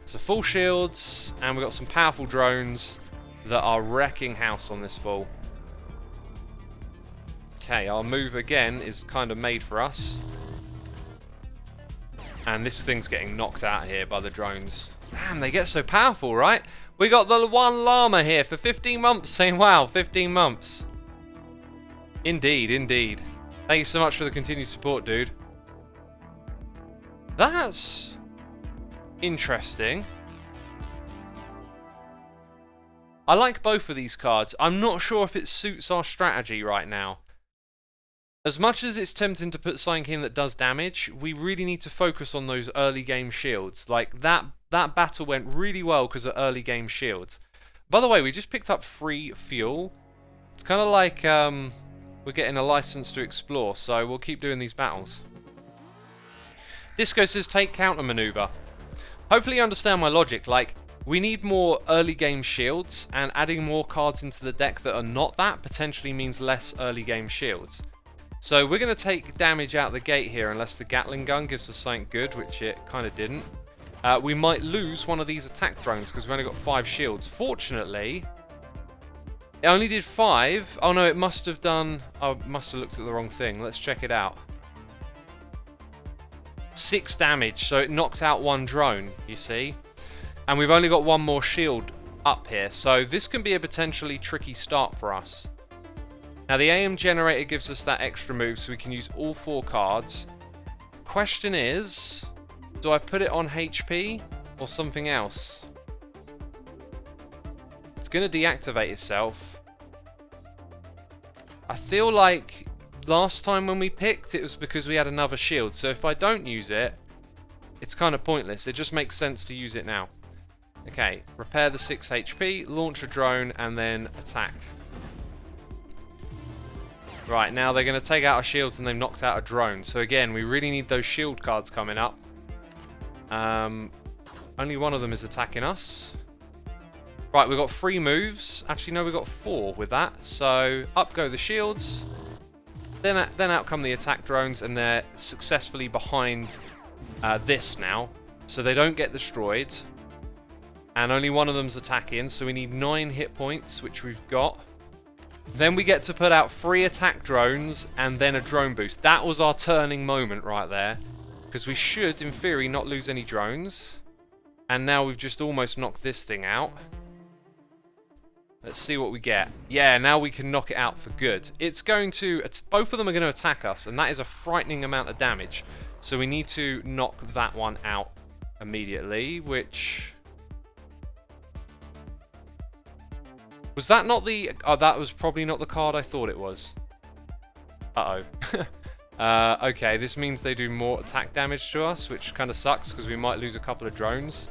So full shields, and we've got some powerful drones that are wrecking house on this full. Okay, our move again is kind of made for us. And this thing's getting knocked out here by the drones. Damn, they get so powerful, right? We got the one llama here for 15 months saying, wow, 15 months. Indeed, indeed. Thank you so much for the continued support, dude. That's interesting. I like both of these cards. I'm not sure if it suits our strategy right now. As much as it's tempting to put something in that does damage, we really need to focus on those early game shields. Like, that battle went really well because of early game shields. By the way, we just picked up free fuel. It's kind of like we're getting a license to explore, so we'll keep doing these battles. Disco says take counter maneuver. Hopefully you understand my logic. Like, we need more early game shields, and adding more cards into the deck that are not that potentially means less early game shields. So we're going to take damage out the gate here unless the Gatling gun gives us something good, which it kind of didn't. We might lose one of these attack drones because we've only got 5 shields. Fortunately, it only did 5. Oh no, it must have done... I must have looked at the wrong thing. Let's check it out. 6 damage, so it knocked out 1 drone, you see. And we've only got 1 more shield up here, so this can be a potentially tricky start for us. Now the AM generator gives us that extra move, so we can use all 4 cards. Question is, do I put it on HP or something else? It's going to deactivate itself. I feel like last time when we picked, it was because we had another shield. So if I don't use it, it's kind of pointless. It just makes sense to use it now. Okay, repair the 6 HP, launch a drone, and then attack. Right, now they're going to take out our shields and they've knocked out a drone. So again, we really need those shield cards coming up. Only one of them is attacking us. Right, we've got 3 moves. Actually, no, we've got 4 with that. So up go the shields. Then out come the attack drones, and they're successfully behind this now. So they don't get destroyed. And only one of them's attacking, so we need 9 hit points, which we've got. Then we get to put out 3 attack drones and then a drone boost. That was our turning moment right there. Because we should, in theory, not lose any drones. And now we've just almost knocked this thing out. Let's see what we get. Yeah, now we can knock it out for good. It's going to... both of them are going to attack us, and that is a frightening amount of damage. So we need to knock that one out immediately, which... Was that not the... Oh, that was probably not the card I thought it was. Uh-oh. Okay, this means they do more attack damage to us, which kind of sucks, because we might lose a couple of drones.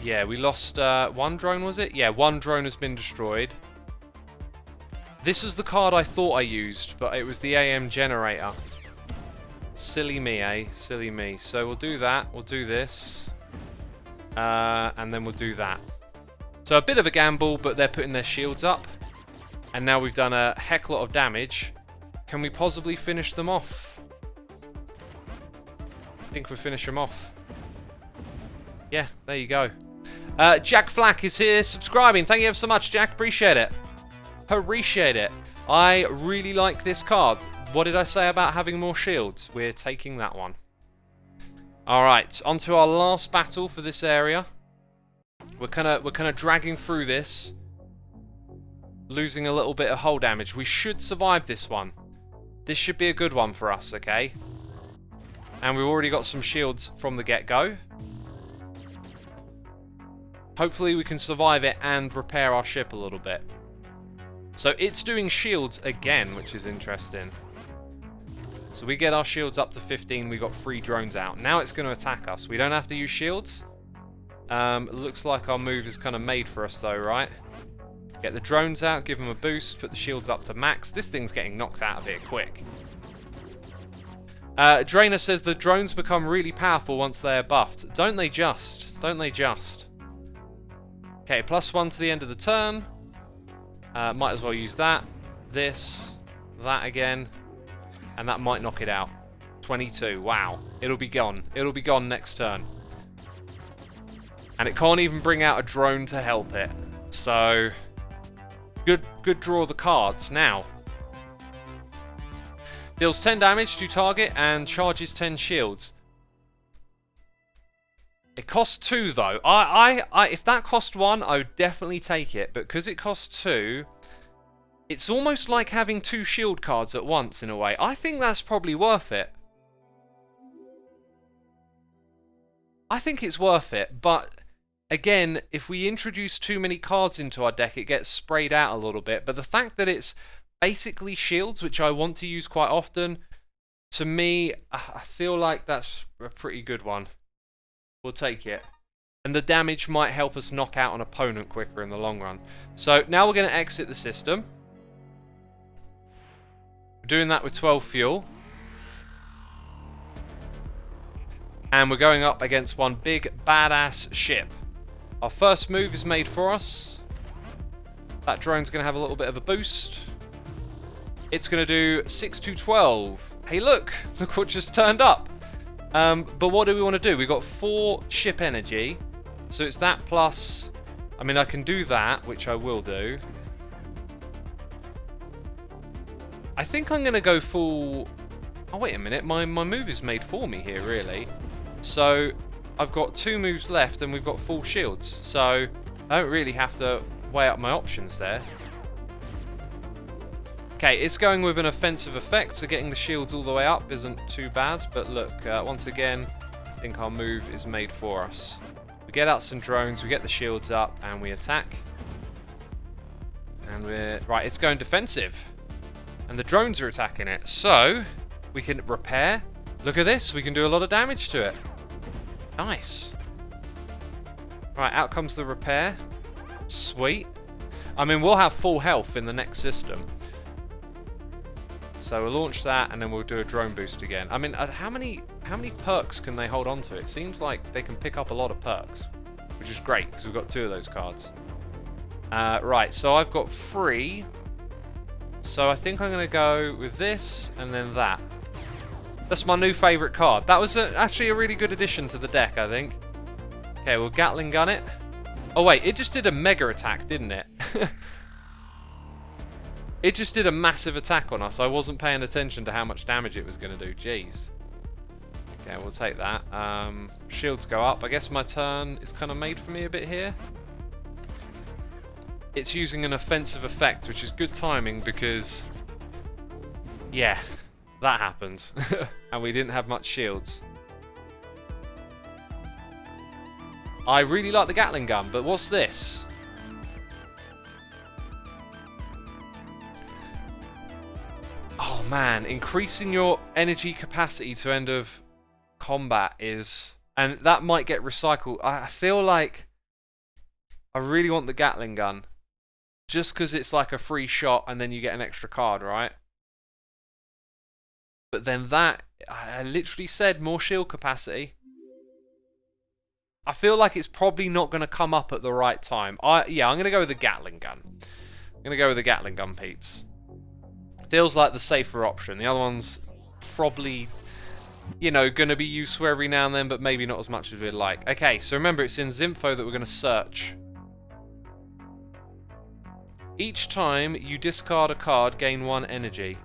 Yeah, we lost one drone, was it? Yeah, one drone has been destroyed. This was the card I thought I used, but it was the AM generator. Silly me, eh? Silly me. So we'll do that. We'll do this. And then we'll do that. So a bit of a gamble, but they're putting their shields up. And now we've done a heck lot of damage. Can we possibly finish them off? I think we'll finish them off. Yeah, there you go. Jack Flack is here subscribing. Thank you ever so much, Jack. Appreciate it. Appreciate it. I really like this card. What did I say about having more shields? We're taking that one. Alright, on to our last battle for this area. We're kinda dragging through this. Losing a little bit of hull damage. We should survive this one. This should be a good one for us, okay? And we've already got some shields from the get-go. Hopefully we can survive it and repair our ship a little bit. So it's doing shields again, which is interesting. So we get our shields up to 15, we got 3 drones out. Now it's going to attack us. We don't have to use shields. Looks like our move is kind of made for us though, right? Get the drones out, give them a boost, put the shields up to max. This thing's getting knocked out of here quick. Drainer says the drones become really powerful once they are buffed. Don't they just? Don't they just? Okay, +1 to the end of the turn. Might as well use that. This. That again. And that might knock it out. 22. Wow. It'll be gone. It'll be gone next turn. And it can't even bring out a drone to help it. So... Good draw of the cards. Now. Deals 10 damage to target and charges 10 shields. It costs 2 though. If that cost 1, I would definitely take it. But because it costs 2, it's almost like having 2 shield cards at once in a way. I think that's probably worth it. I think it's worth it, but again, if we introduce too many cards into our deck, it gets sprayed out a little bit. But the fact that it's basically shields, which I want to use quite often, to me, I feel like that's a pretty good one. We'll take it. And the damage might help us knock out an opponent quicker in the long run. So now we're going to exit the system. We're doing that with 12 fuel. And we're going up against one big badass ship. Our first move is made for us. That drone's going to have a little bit of a boost. It's going to do 6 to 12. Hey look! Look what just turned up! But what do we want to do? We've got 4 ship energy. So it's that plus... I mean, I can do that, which I will do. I think I'm going to go full... Oh, wait a minute. My move is made for me here, really. So, I've got 2 moves left and we've got full shields. So, I don't really have to weigh up my options there. Okay, it's going with an offensive effect, so getting the shields all the way up isn't too bad. But look, once again, I think our move is made for us. We get out some drones, we get the shields up, and we attack. And we're... Right, it's going defensive. And the drones are attacking it. So, we can repair. Look at this, we can do a lot of damage to it. Nice. Right, out comes the repair. Sweet. I mean, we'll have full health in the next system. So we'll launch that, and then we'll do a drone boost again. I mean, how many perks can they hold on to? It seems like they can pick up a lot of perks, which is great, because we've got 2 of those cards. Right, so I've got 3. So I think I'm going to go with this, and then that. That's my new favourite card. That was actually a really good addition to the deck, I think. Okay, we'll Gatling gun it. Oh wait, it just did a mega attack, didn't it? It just did a massive attack on us. I wasn't paying attention to how much damage it was going to do. Jeez. Okay, we'll take that. Shields go up. I guess my turn is kind of made for me a bit here. It's using an offensive effect, which is good timing because... yeah, that happened. And we didn't have much shields. I really like the Gatling gun, but what's this? Oh man, increasing your energy capacity to end of combat is... and that might get recycled. I feel like I really want the Gatling gun. Just because it's like a free shot and then you get an extra card, right? But then that... I literally said more shield capacity. I feel like it's probably not going to come up at the right time. Yeah, I'm going to go with the Gatling gun. I'm going to go with the Gatling gun, peeps. Feels like the safer option. The other one's probably, you know, going to be useful every now and then, but maybe not as much as we'd like. Okay, so remember, it's in Ximfo that we're going to search. Each time you discard a card, gain 1 energy.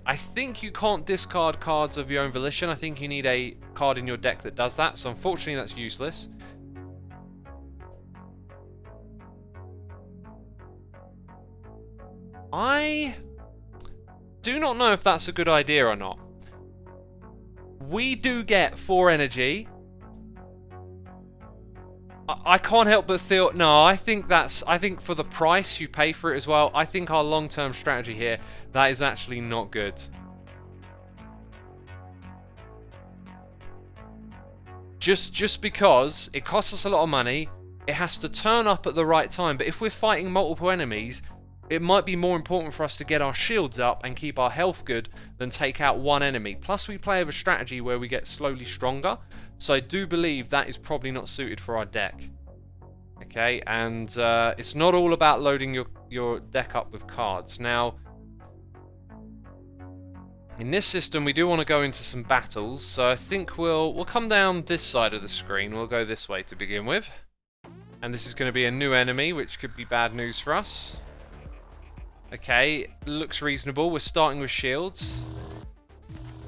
I think you can't discard cards of your own volition. I think you need a card in your deck that does that, so unfortunately that's useless. I do not know if that's a good idea or not. We do get 4 energy. I can't help but feel... no, I think for the price you pay for it as well, I think our long-term strategy here, that is actually not good. Just because it costs us a lot of money, it has to turn up at the right time, but if we're fighting multiple enemies, it might be more important for us to get our shields up and keep our health good than take out 1 enemy. Plus we play with a strategy where we get slowly stronger, so I do believe that is probably not suited for our deck. Okay, and it's not all about loading your deck up with cards. Now, in this system we do want to go into some battles, so I think we'll come down this side of the screen. We'll go this way to begin with. And this is going to be a new enemy, which could be bad news for us. Okay, looks reasonable. We're starting with shields,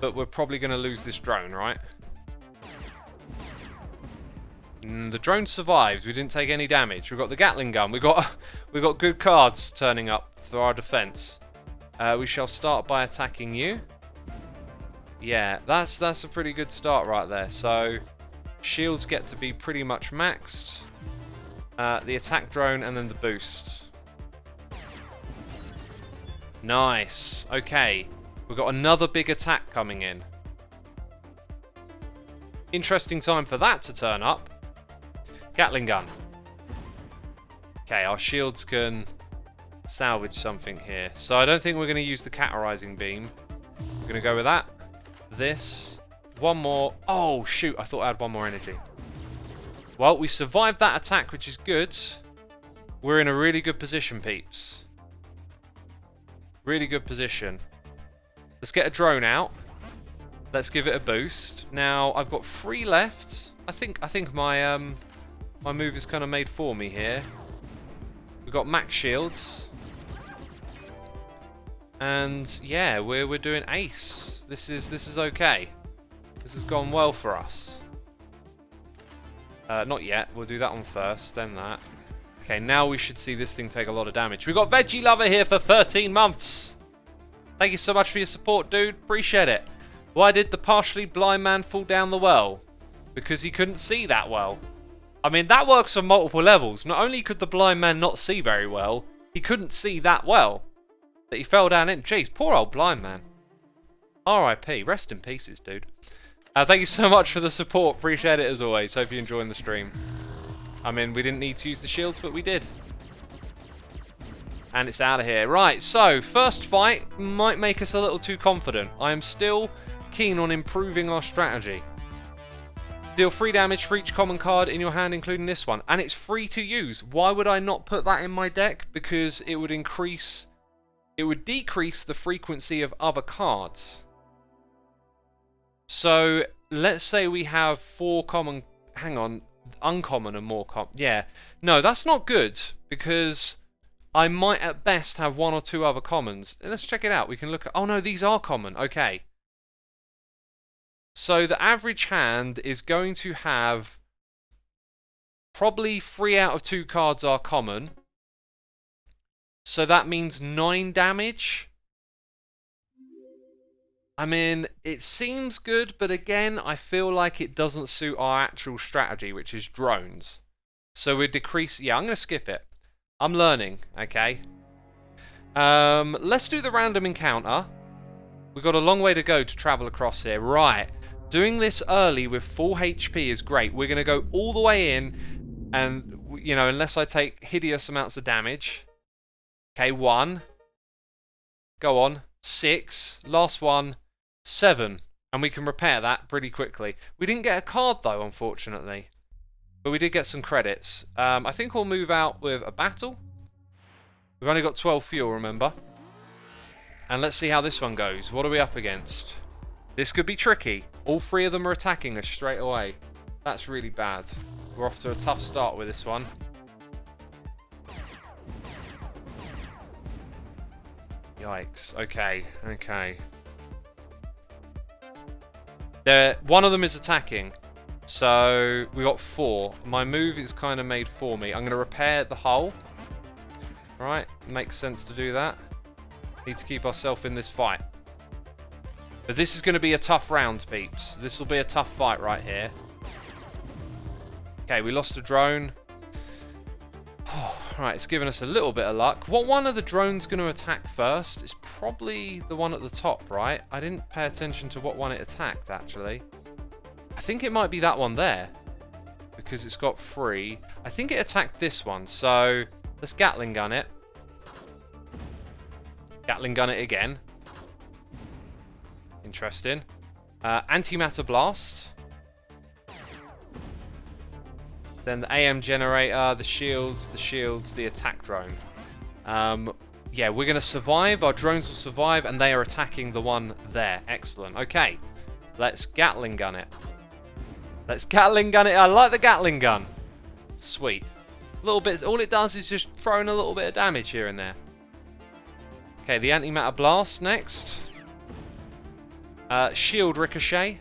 but we're probably going to lose this drone, right? The drone survives. We didn't take any damage. We've got the Gatling gun. We've got good cards turning up for our defense. We shall start by attacking you. Yeah, that's a pretty good start right there. So shields get to be pretty much maxed. The attack drone and then the boost. Nice. Okay. We've got another big attack coming in. Interesting time for that to turn up. Gatling gun. Okay, our shields can salvage something here. So I don't think we're going to use the Categorizing Beam. We're going to go with that. This. One more. Oh, shoot. I thought I had 1 more energy. Well, we survived that attack, which is good. We're in a really good position, peeps. Really good position. Let's get a drone out. Let's give it a boost. Now I've got 3 left. I think my my move is kind of made for me here. We've got max shields, and yeah, we're doing ace. This is okay. This has gone well for us. Not yet. We'll do that one first, then that. Okay, now we should see this thing take a lot of damage. We've got Veggie Lover here for 13 months. Thank you so much for your support, dude. Appreciate it. Why did the partially blind man fall down the well? Because he couldn't see that well. I mean, that works on multiple levels. Not only could the blind man not see very well, he couldn't see that well that he fell down in. Jeez, poor old blind man. R.I.P. Rest in pieces, dude. Thank you so much for the support. Appreciate it as always. Hope you're enjoying the stream. I mean, we didn't need to use the shields, but we did. And it's out of here. Right, so, first fight might make us a little too confident. I am still keen on improving our strategy. Deal 3 damage for each common card in your hand, including this one. And it's free to use. Why would I not put that in my deck? Because it would decrease the frequency of other cards. So, let's say we have 4 common... Hang on. Uncommon and more common. Yeah. No, that's not good. Because I might at best have one or two other commons. Let's check it out. We can look at... Oh no, these are common. Okay. So the average hand is going to have probably 3 out of 2 cards are common. So that means 9 damage. I mean, it seems good, but again, I feel like it doesn't suit our actual strategy, which is drones. So we decrease... Yeah, I'm going to skip it. I'm learning, okay? Let's do the random encounter. We've got a long way to go to travel across here. Right. Doing this early with full HP is great. We're going to go all the way in, and, you know, unless I take hideous amounts of damage. Okay, 1. Go on. 6. Last one. 7. And we can repair that pretty quickly. We didn't get a card, though, unfortunately. But we did get some credits. I think we'll move out with a battle. We've only got 12 fuel, remember? And let's see how this one goes. What are we up against? This could be tricky. All 3 of them are attacking us straight away. That's really bad. We're off to a tough start with this one. Yikes. Okay. Okay. One of them is attacking. So, we got 4. My move is kind of made for me. I'm going to repair the hull. Right. Makes sense to do that. Need to keep ourselves in this fight. But this is going to be a tough round, peeps. This will be a tough fight right here. Okay, we lost a drone. Right, it's given us a little bit of luck. What one of the drones going to attack first? It's probably the one at the top, right? I didn't pay attention to what one it attacked, actually. I think it might be that one there. Because it's got 3. I think it attacked this one, so let's Gatling gun it. Gatling gun it again. Interesting. Antimatter blast. Then the AM generator, the shields, the attack drone. Yeah, we're going to survive. Our drones will survive, and they are attacking the one there. Excellent. Okay, let's Gatling gun it. Let's Gatling gun it. I like the Gatling gun. Sweet. A little bit. All it does is just throw in a little bit of damage here and there. Okay, the antimatter blast next. Shield ricochet.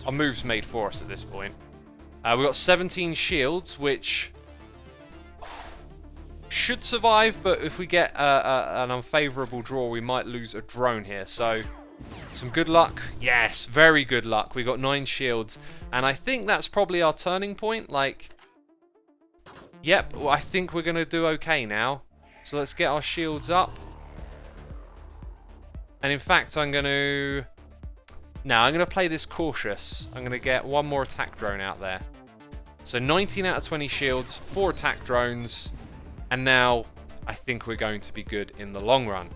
Our move's made for us at this point. We've got 17 shields, which should survive, but if we get an unfavourable draw, we might lose a drone here. So, some good luck. Yes, very good luck. We got 9 shields, and I think that's probably our turning point. Like, yep, well, I think we're going to do okay now. So let's get our shields up. And in fact, I'm going to play this cautious. I'm going to get one more attack drone out there. So 19 out of 20 shields, 4 attack drones, and now I think we're going to be good in the long run.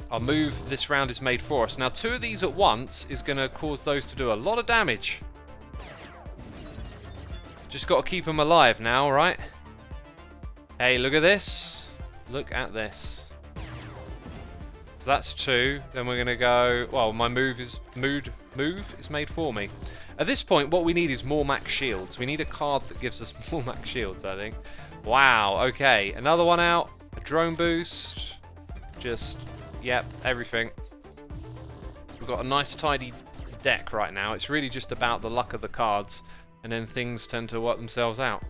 Our move this round is made for us. Now 2 of these at once is going to cause those to do a lot of damage. Just got to keep them alive now, right? Hey, look at this. Look at this. So that's 2. Then we're going to go... Well, my move is made for me. At this point, what we need is more max shields. We need a card that gives us more max shields, I think. Wow, okay. Another one out. A drone boost. Just, yep, everything. We've got a nice tidy deck right now. It's really just about the luck of the cards. And then things tend to work themselves out.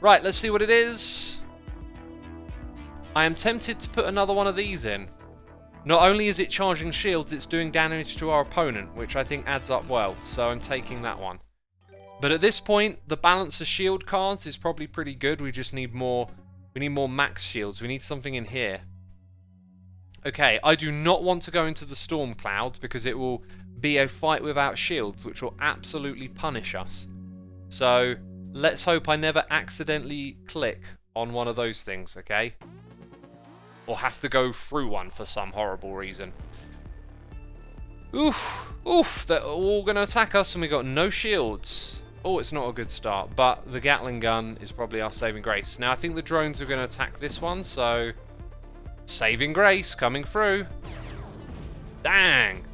Right, let's see what it is. I am tempted to put another one of these in. Not only is it charging shields, it's doing damage to our opponent, which I think adds up well, so I'm taking that one. But at this point, the balance of shield cards is probably pretty good. We just need more. We need more max shields. We need something in here. Okay, I do not want to go into the storm clouds because it will be a fight without shields, which will absolutely punish us. So let's hope I never accidentally click on one of those things, okay? Or have to go through one for some horrible reason. Oof, oof, they're all going to attack us and we got no shields. Oh, it's not a good start, but the Gatling gun is probably our saving grace. Now, I think the drones are going to attack this one, so... Saving grace coming through. Dang.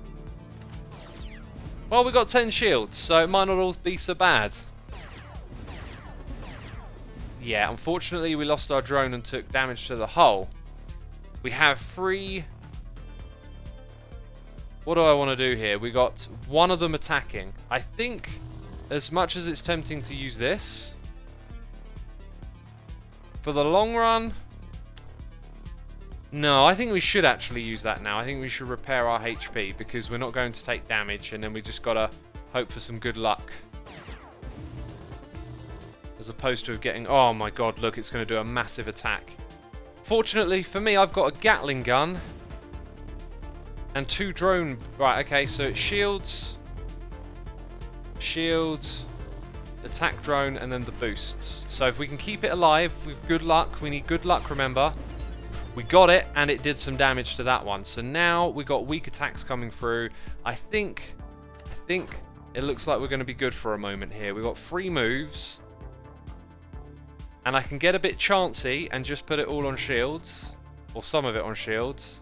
Well, we got 10 shields, so it might not all be so bad. Yeah, unfortunately we lost our drone and took damage to the hull. We have 3... What do I want to do here? We got one of them attacking. I think, as much as it's tempting to use this, for the long run... No, I think we should actually use that now. I think we should repair our HP, because we're not going to take damage, and then we just gotta hope for some good luck. As opposed to getting... Oh my god, look, it's going to do a massive attack. Fortunately for me, I've got a Gatling gun and 2 drone... Right, okay, so it's shields, attack drone, and then the boosts. So if we can keep it alive with good luck, we need good luck, remember. We got it, and it did some damage to that one. So now we got weak attacks coming through. I think it looks like we're going to be good for a moment here. We've got 3 moves. And I can get a bit chancy and just put it all on shields. Or some of it on shields.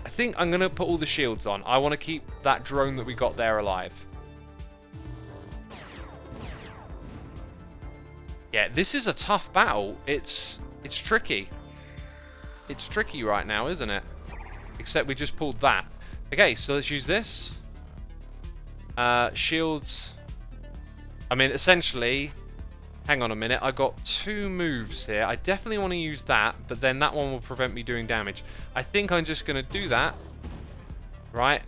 I think I'm going to put all the shields on. I want to keep that drone that we got there alive. Yeah, this is a tough battle. It's tricky. It's tricky right now, isn't it? Except we just pulled that. Okay, so let's use this. Shields. I mean, essentially... Hang on a minute, I got 2 moves here. I definitely want to use that, but then that one will prevent me doing damage. I think I'm just going to do that. Right.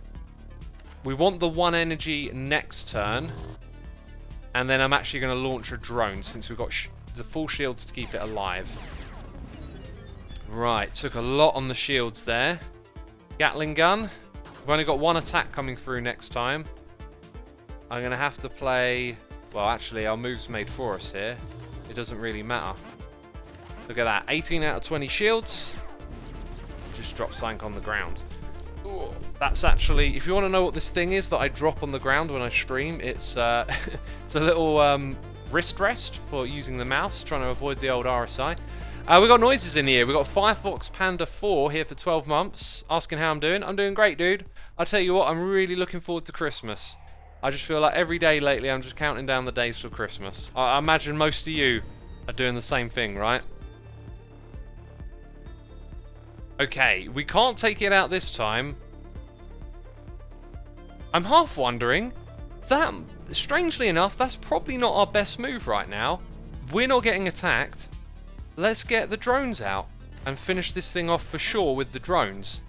We want the 1 energy next turn. And then I'm actually going to launch a drone, since we've got the full shields to keep it alive. Right, took a lot on the shields there. Gatling gun. We've only got 1 attack coming through next time. I'm going to have to play... Well, actually, our move's made for us here. It doesn't really matter. Look at that. 18 out of 20 shields. Just drop something on the ground. Ooh, that's actually... If you want to know what this thing is that I drop on the ground when I stream, it's, it's a little wrist rest for using the mouse, trying to avoid the old RSI. We got noises in here. We got Firefox Panda 4 here for 12 months, asking how I'm doing. I'm doing great, dude. I'll tell you what, I'm really looking forward to Christmas. I just feel like every day lately I'm just counting down the days till Christmas. I imagine most of you are doing the same thing, right? Okay, we can't take it out this time. I'm half wondering, that, strangely enough, that's probably not our best move right now. We're not getting attacked. Let's get the drones out and finish this thing off for sure with the drones.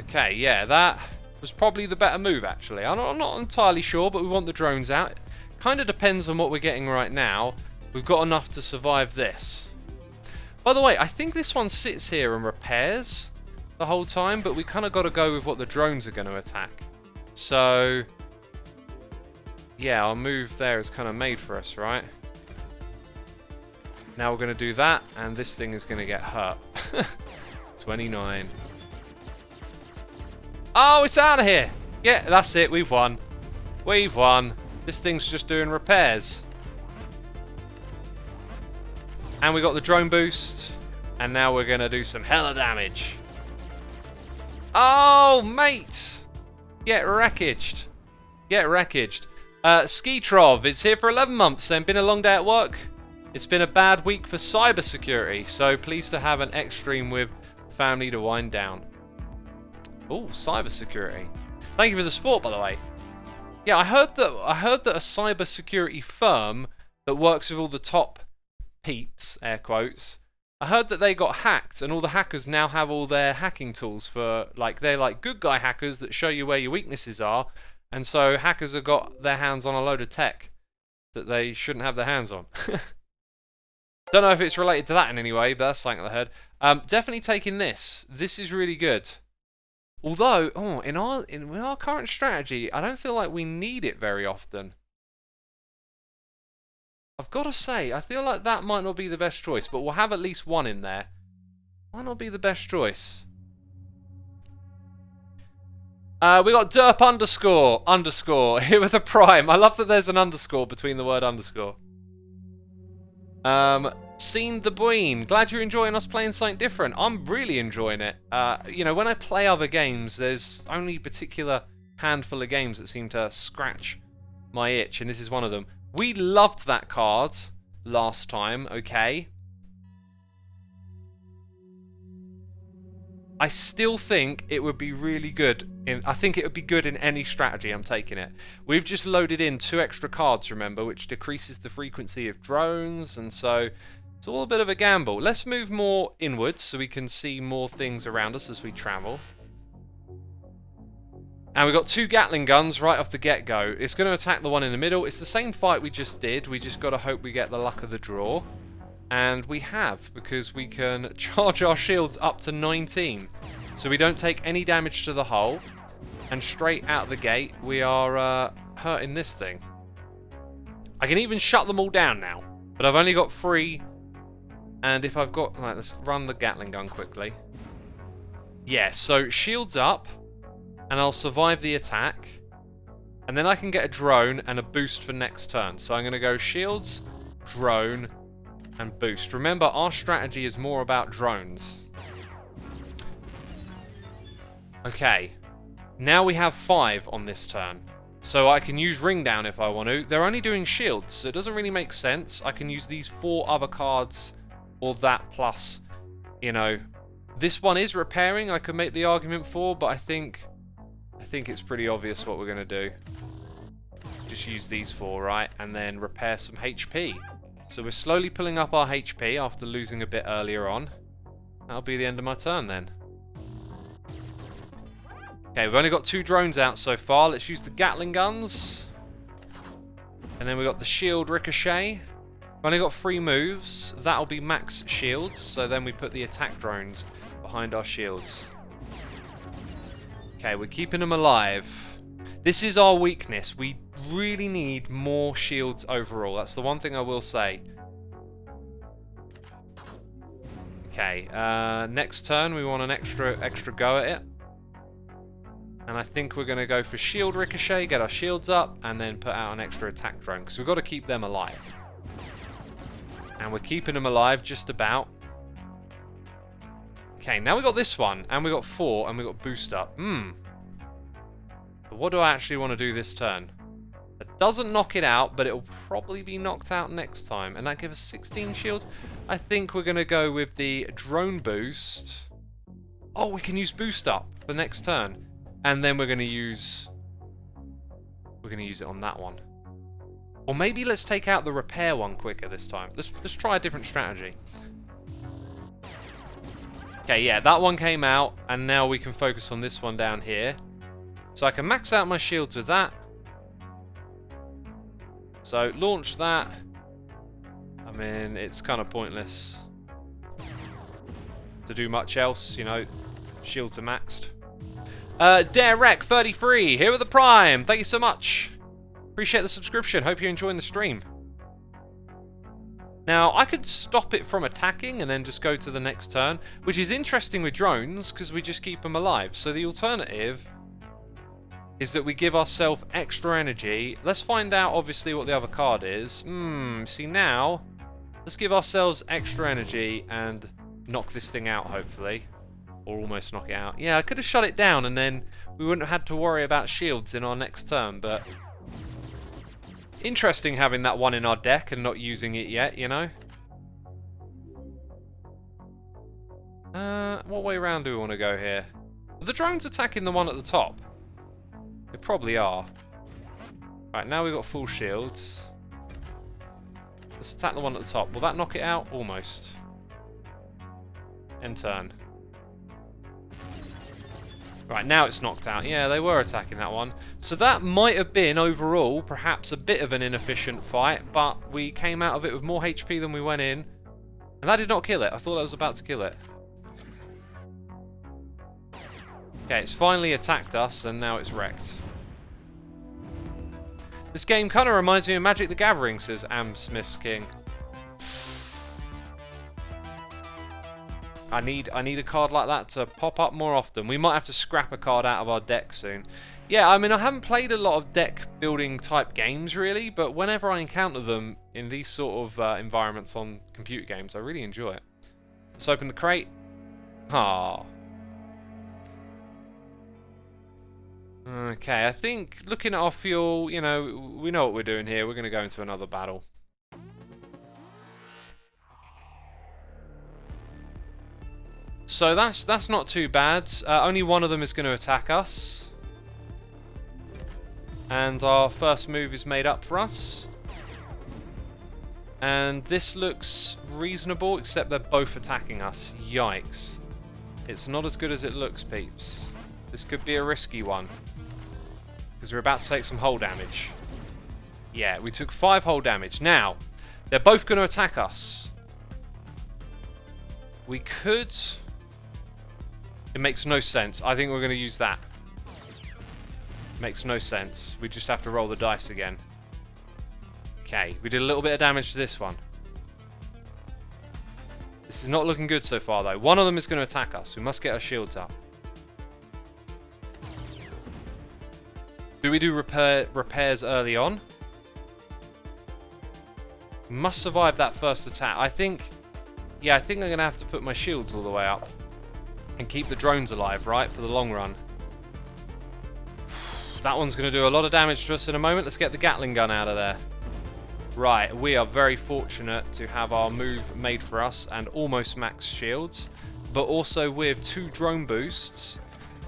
Okay, yeah, that was probably the better move, actually. I'm not entirely sure, but we want the drones out. It kind of depends on what we're getting right now. We've got enough to survive this. By the way, I think this one sits here and repairs the whole time, but we kind of got to go with what the drones are going to attack. So, yeah, our move there is kind of made for us, right? Now we're going to do that, and this thing is going to get hurt. 29. Oh, it's out of here! Yeah, that's it, we've won. We've won. This thing's just doing repairs. And we got the drone boost. And now we're going to do some hella damage. Oh, mate! Get wreckaged. Get wreckaged. Skitrov is here for 11 months and been a long day at work. It's been a bad week for cybersecurity, so pleased to have an X stream with family to wind down. Oh, cybersecurity. Thank you for the support, by the way. Yeah, I heard that a cybersecurity firm that works with all the top peeps, air quotes, I heard that they got hacked, and all the hackers now have all their hacking tools for, like, they're like good guy hackers that show you where your weaknesses are, and so hackers have got their hands on a load of tech that they shouldn't have their hands on. Don't know if it's related to that in any way, but that's something I heard. Definitely taking this. This is really good. Although, oh, in our current strategy, I don't feel like we need it very often. I've got to say, I feel like that might not be the best choice, but we'll have at least one in there. Might not be the best choice. We got derp underscore here with a prime. I love that there's an underscore between the word underscore. Seen the Bween. Glad you're enjoying us playing something different. I'm really enjoying it. You know, when I play other games, there's only a particular handful of games that seem to scratch my itch, and this is one of them. We loved that card last time, okay? I still think it would be really good I think it would be good in any strategy. I'm taking it. We've just loaded in 2 extra cards, remember, which decreases the frequency of drones, and so it's all a bit of a gamble. Let's move more inwards so we can see more things around us as we travel. And we've got 2 Gatling guns right off the get-go. It's going to attack the one in the middle. It's the same fight we just did. We just got to hope we get the luck of the draw. And we have, because we can charge our shields up to 19. So we don't take any damage to the hull. And straight out the gate, we are hurting this thing. I can even shut them all down now. But I've only got 3. And if I've got... Right, let's run the Gatling gun quickly. Yeah, so shields up. And I'll survive the attack. And then I can get a drone and a boost for next turn. So I'm going to go shields, drone, and boost. Remember, our strategy is more about drones. Okay. Now we have 5 on this turn. So I can use ring down if I want to. They're only doing shields, so it doesn't really make sense. I can use these 4 other cards, or that plus, you know. This one is repairing, I could make the argument for, but I think it's pretty obvious what we're going to do. Just use these 4, right? And then repair some HP. So we're slowly pulling up our HP after losing a bit earlier on. That'll be the end of my turn then. Okay, we've only got 2 drones out so far. Let's use the Gatling guns. And then we've got the shield ricochet. We've only got 3 moves. That'll be max shields. So then we put the attack drones behind our shields. Okay, we're keeping them alive. This is our weakness. We really need more shields overall. That's the one thing I will say. Okay, next turn we want an extra go at it. And I think we're going to go for shield ricochet, get our shields up, and then put out an extra attack drone, because we've got to keep them alive. And we're keeping them alive just about. Okay, now we got this one, and we got 4, and we got boost up. But what do I actually want to do this turn? It doesn't knock it out, but it'll probably be knocked out next time. And that gives us 16 shields. I think we're going to go with the drone boost. Oh, we can use boost up for next turn. And then we're going to use it on that one. Or maybe let's take out the repair one quicker this time. Let's try a different strategy. Okay, yeah, that one came out, and now we can focus on this one down here. So I can max out my shields with that. So launch that. I mean, it's kind of pointless to do much else, you know. Shields are maxed. Derek33, here with the Prime. Thank you so much. Appreciate the subscription. Hope you're enjoying the stream. Now, I could stop it from attacking and then just go to the next turn, which is interesting with drones because we just keep them alive. So the alternative is that we give ourselves extra energy. Let's find out, obviously, what the other card is. See, now, let's give ourselves extra energy and knock this thing out, hopefully. Or almost knock it out. Yeah, I could have shut it down and then we wouldn't have had to worry about shields in our next turn, but interesting having that one in our deck and not using it yet, you know? What way around do we want to go here? Are the drones attacking the one at the top? They probably are. Right, now we've got full shields. Let's attack the one at the top. Will that knock it out? Almost. End turn. Right, now it's knocked out. Yeah, they were attacking that one. So that might have been, overall, perhaps a bit of an inefficient fight, but we came out of it with more HP than we went in. And that did not kill it. I thought I was about to kill it. Okay, it's finally attacked us, and now it's wrecked. This game kind of reminds me of Magic the Gathering, says Am Smith's King. I need a card like that to pop up more often. We might have to scrap a card out of our deck soon. Yeah, I mean, I haven't played a lot of deck building type games really, but whenever I encounter them in these sort of environments on computer games, I really enjoy it. Let's open the crate. Ah. Okay, I think looking at our fuel, you know, we know what we're doing here. We're going to go into another battle. So that's not too bad. Only one of them is going to attack us. And our first move is made up for us. And this looks reasonable, except they're both attacking us. Yikes. It's not as good as it looks, peeps. This could be a risky one. Because we're about to take some hull damage. Yeah, we took 5 hull damage. Now, they're both going to attack us. We could... It makes no sense. I think we're going to use that. Makes no sense. We just have to roll the dice again. Okay, we did a little bit of damage to this one. This is not looking good so far, though. One of them is going to attack us. We must get our shields up. Do we do repairs early on? Must survive that first attack. I think... Yeah, I think I'm going to have to put my shields all the way up. And keep the drones alive, right? For the long run. That one's going to do a lot of damage to us in a moment. Let's get the Gatling gun out of there. Right, we are very fortunate to have our move made for us and almost max shields. But also with 2 drone boosts.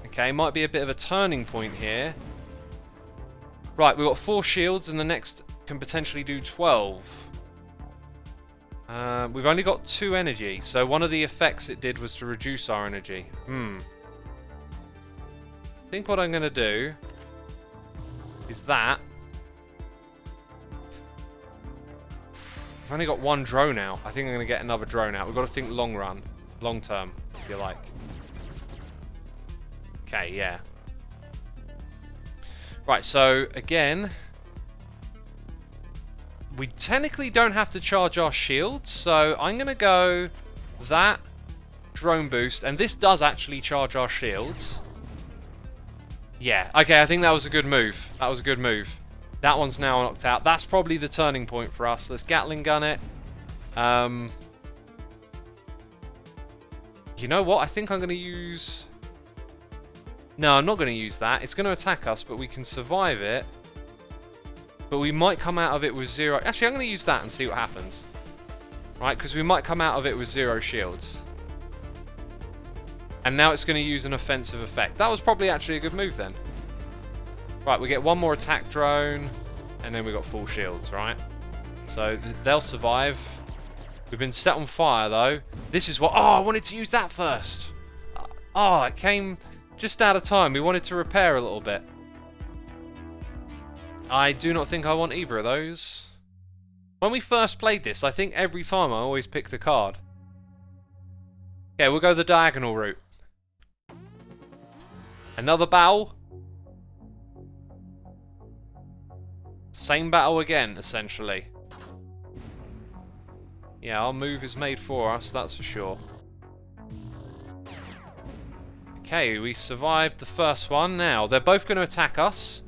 Okay, might be a bit of a turning point here. Right, we've got 4 shields and the next can potentially do 12. We've only got 2 energy, so one of the effects it did was to reduce our energy. I think what I'm going to do is that. I've only got 1 drone out. I think I'm going to get another drone out. We've got to think long run. Long term, if you like. Okay, yeah. Right, so again, we technically don't have to charge our shields, so I'm going to go that, drone boost, and this does actually charge our shields. Yeah, okay, I think that was a good move. That was a good move. That one's now knocked out. That's probably the turning point for us. Let's Gatling gun it. You know what? I think I'm going to use... No, I'm not going to use that. It's going to attack us, but we can survive it. But we might come out of it with 0... Actually, I'm going to use that and see what happens. Right, because we might come out of it with 0 shields. And now it's going to use an offensive effect. That was probably actually a good move then. Right, we get 1 more attack drone. And then we got full shields, right? So they'll survive. We've been set on fire, though. This is what... Oh, I wanted to use that first. Oh, it came just out of time. We wanted to repair a little bit. I do not think I want either of those. When we first played this, I think every time I always picked a card. Okay, we'll go the diagonal route. Another battle. Same battle again, essentially. Yeah, our move is made for us, that's for sure. Okay, we survived the first one. Now, they're both going to attack us,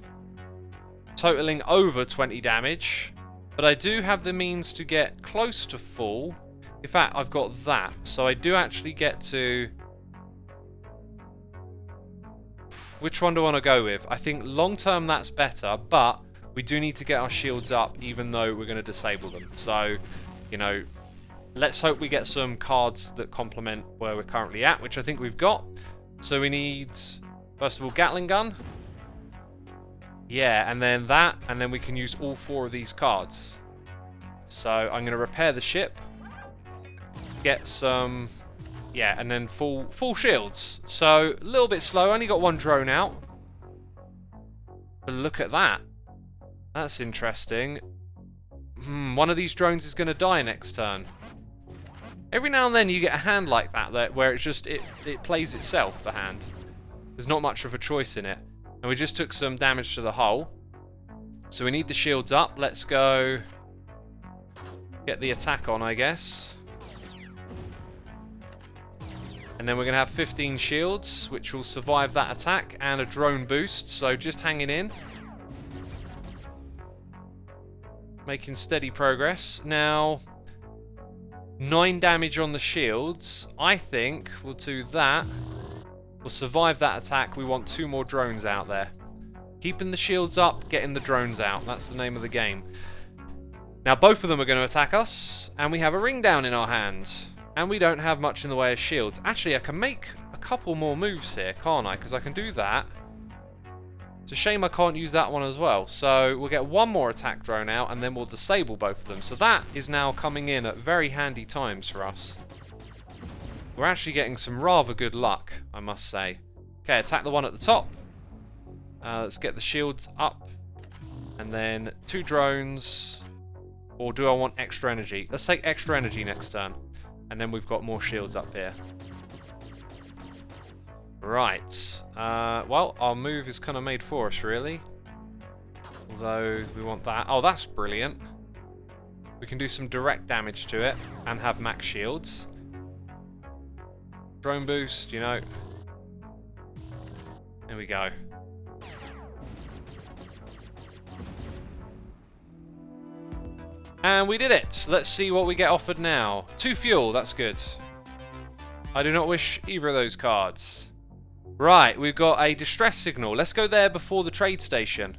totaling over 20 damage. But I do have the means to get close to full. In fact, I've got that. So I do actually get to... Which one do I want to go with? I think long term that's better, but we do need to get our shields up even though we're going to disable them. So, you know, let's hope we get some cards that complement where we're currently at, which I think we've got. So we need, first of all, Gatling gun. Yeah, and then that, and then we can use all 4 of these cards. So I'm going to repair the ship. Get some... Yeah, and then full shields. So, a little bit slow. Only got 1 drone out. But look at that. That's interesting. One of these drones is going to die next turn. Every now and then you get a hand like that where it's just, it plays itself, the hand. There's not much of a choice in it. And we just took some damage to the hull. So we need the shields up. Let's go get the attack on, I guess. And then we're going to have 15 shields, which will survive that attack, and a drone boost, so just hanging in. Making steady progress. Now, 9 damage on the shields. I think we'll do that. We'll survive that attack. We want 2 more drones out there. Keeping the shields up, getting the drones out. That's the name of the game. Now both of them are going to attack us, and we have a ring down in our hands. And we don't have much in the way of shields. Actually, I can make a couple more moves here, can't I? Because I can do that. It's a shame I can't use that one as well. So we'll get one more attack drone out, and then we'll disable both of them. So that is now coming in at very handy times for us. We're actually getting some rather good luck, I must say. Okay, attack the one at the top. Let's get the shields up. And then 2 drones. Or do I want extra energy? Let's take extra energy next turn. And then we've got more shields up here. Right. Well, our move is kind of made for us, really. Although, we want that. Oh, that's brilliant. We can do some direct damage to it and have max shields. Drone boost, you know. There we go. And we did it! Let's see what we get offered now. 2 fuel, that's good. I do not wish either of those cards. Right, we've got a distress signal. Let's go there before the trade station.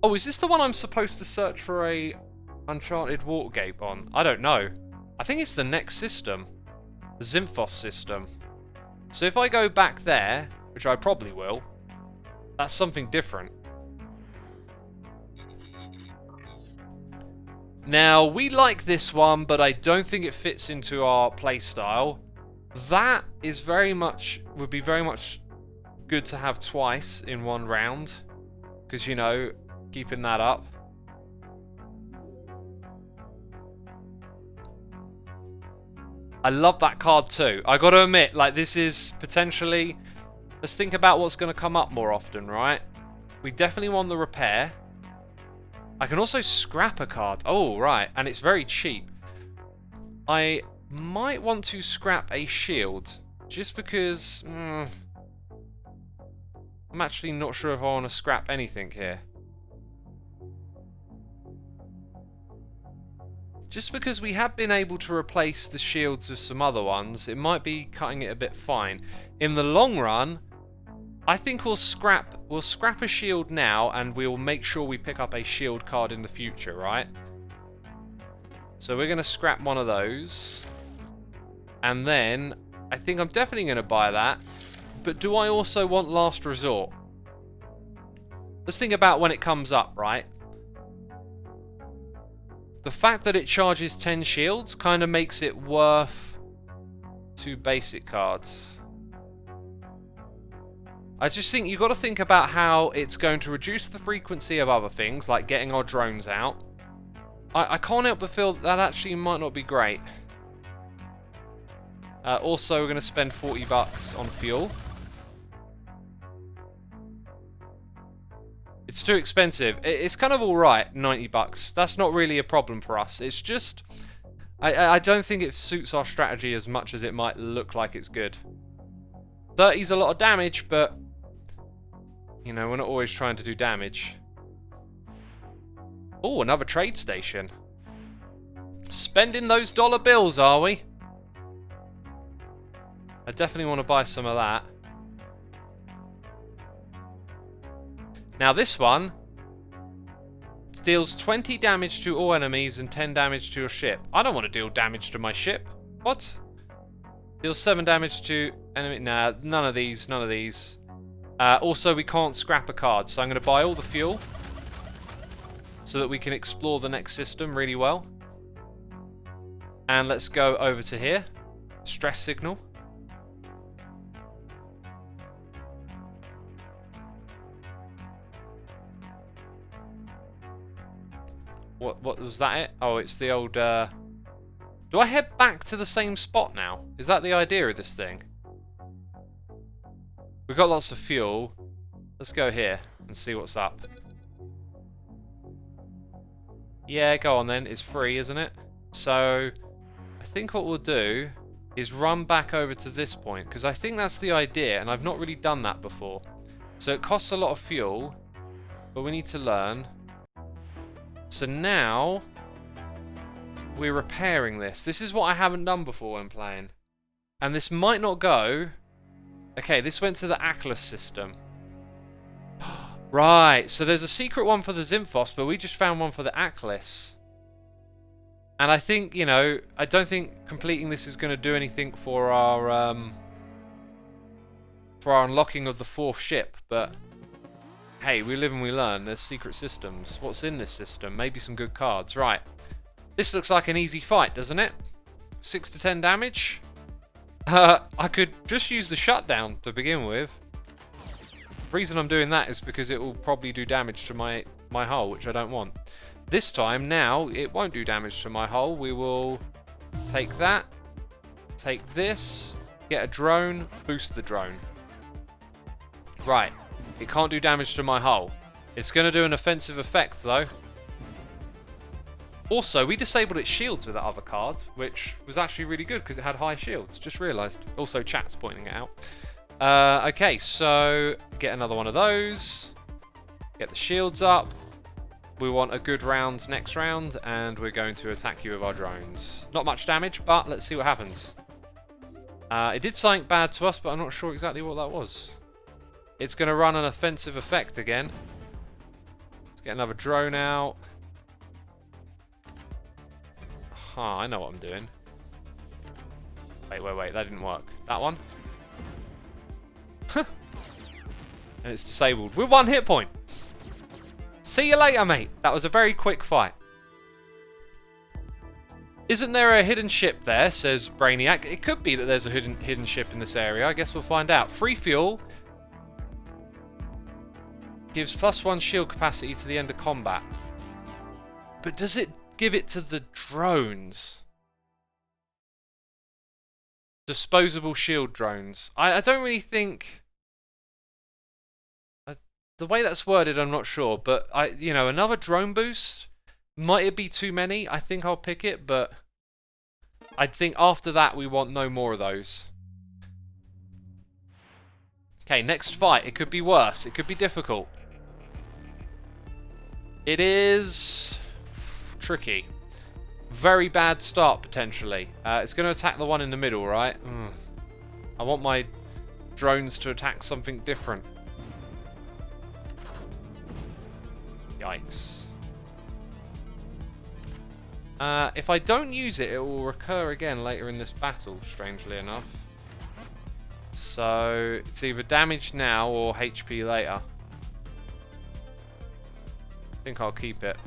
Oh, is this the one I'm supposed to search for a Enchanted Watergate on? I don't know. I think it's the next system. The Ximphos system. So if I go back there, which I probably will, that's something different. Now, we like this one, but I don't think it fits into our playstyle. That is would be very much good to have twice in one round. Because, you know, keeping that up. I love that card too. I gotta admit, like, this is potentially... Let's think about what's going to come up more often, right? We definitely want the repair. I can also scrap a card. Oh, right. And it's very cheap. I might want to scrap a shield. Just because... I'm actually not sure if I want to scrap anything here. Just because we have been able to replace the shields with some other ones, it might be cutting it a bit fine. In the long run, I think we'll scrap a shield now, and we'll make sure we pick up a shield card in the future, right? So we're going to scrap one of those. And then, I think I'm definitely going to buy that. But do I also want Last Resort? Let's think about when it comes up, right? The fact that it charges 10 shields kind of makes it worth 2 basic cards. I just think you've got to think about how it's going to reduce the frequency of other things, like getting our drones out. I can't help but feel that actually might not be great. Also, we're going to spend 40 bucks on fuel. It's too expensive. It's kind of alright, 90 bucks. That's not really a problem for us. It's just... I don't think it suits our strategy as much as it might look like it's good. 30's a lot of damage, but... You know, we're not always trying to do damage. Oh, another trade station. Spending those dollar bills, are we? I definitely want to buy some of that. Now this one deals 20 damage to all enemies and 10 damage to your ship. I don't want to deal damage to my ship. What? Deals 7 damage to enemy... Nah, none of these, none of these. Also, we can't scrap a card, so I'm going to buy all the fuel so that we can explore the next system really well. And let's go over to here. Stress signal. What was that it? Oh, it's the old... Do I head back to the same spot now? Is that the idea of this thing? We've got lots of fuel. Let's go here and see what's up. Yeah, go on then. It's free, isn't it? So, I think what we'll do is run back over to this point, because I think that's the idea, and I've not really done that before. So it costs a lot of fuel, but we need to learn. So now, we're repairing this. This is what I haven't done before when playing. And this might not go... Okay, this went to the Atlas system. Right, so there's a secret one for the Zinphos, but we just found one for the Atlas. And I think, you know, I don't think completing this is going to do anything for our unlocking of the 4th ship, but hey, we live and we learn. There's secret systems. What's in this system? Maybe some good cards. Right. This looks like an easy fight, doesn't it? 6 to 10 damage. I could just use the shutdown to begin with. The reason I'm doing that is because it will probably do damage to my hull, which I don't want. This time, now, it won't do damage to my hull. We will take that, take this, get a drone, boost the drone. Right. It can't do damage to my hull. It's going to do an offensive effect, though. Also, we disabled its shields with that other card, which was actually really good because it had high shields. Just realised. Also, chat's pointing it out. Okay, so get another one of those. Get the shields up. We want a good round next round, and we're going to attack you with our drones. Not much damage, but let's see what happens. It did something bad to us, but I'm not sure exactly what that was. It's going to run an offensive effect again. Let's get another drone out. I know what I'm doing. Wait, that didn't work. That one? And it's disabled with 1 hit point. See you later, mate. That was a very quick fight. Isn't there a hidden ship there, says Brainiac. It could be that there's a hidden ship in this area. I guess we'll find out. Free fuel gives +1 shield capacity to the end of combat. But does it give it to the drones? Disposable shield drones. I don't really think... the way that's worded, I'm not sure. But, you know, another drone boost? Might it be too many? I think I'll pick it, but... I think after that we want no more of those. Okay, next fight. It could be worse. It could be difficult. It is... tricky. Very bad start, potentially. It's going to attack the one in the middle, right? I want my drones to attack something different. Yikes. If I don't use it, it will recur again later in this battle, strangely enough. So, it's either damage now or HP later. I think I'll keep it.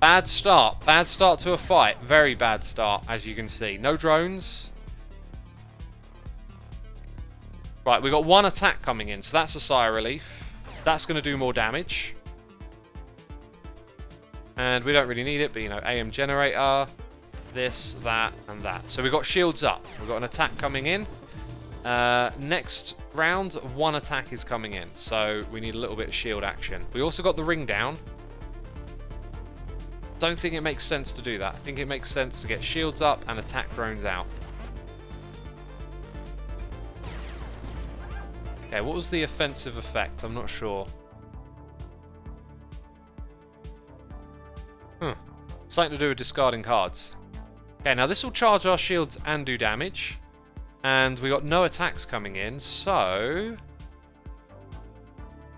Bad start. Bad start to a fight. Very bad start, as you can see. No drones. Right, we got 1 attack coming in, so that's a sigh of relief. That's going to do more damage. And we don't really need it, but, you know, AM generator, this, that, and that. So we've got shields up. We've got an attack coming in. Next round, 1 attack is coming in, so we need a little bit of shield action. We also got the ring down. Don't think it makes sense to do that. I think it makes sense to get shields up and attack drones out. Okay, what was the offensive effect? I'm not sure. Something to do with discarding cards. Okay, now this will charge our shields and do damage. And we got no attacks coming in, so...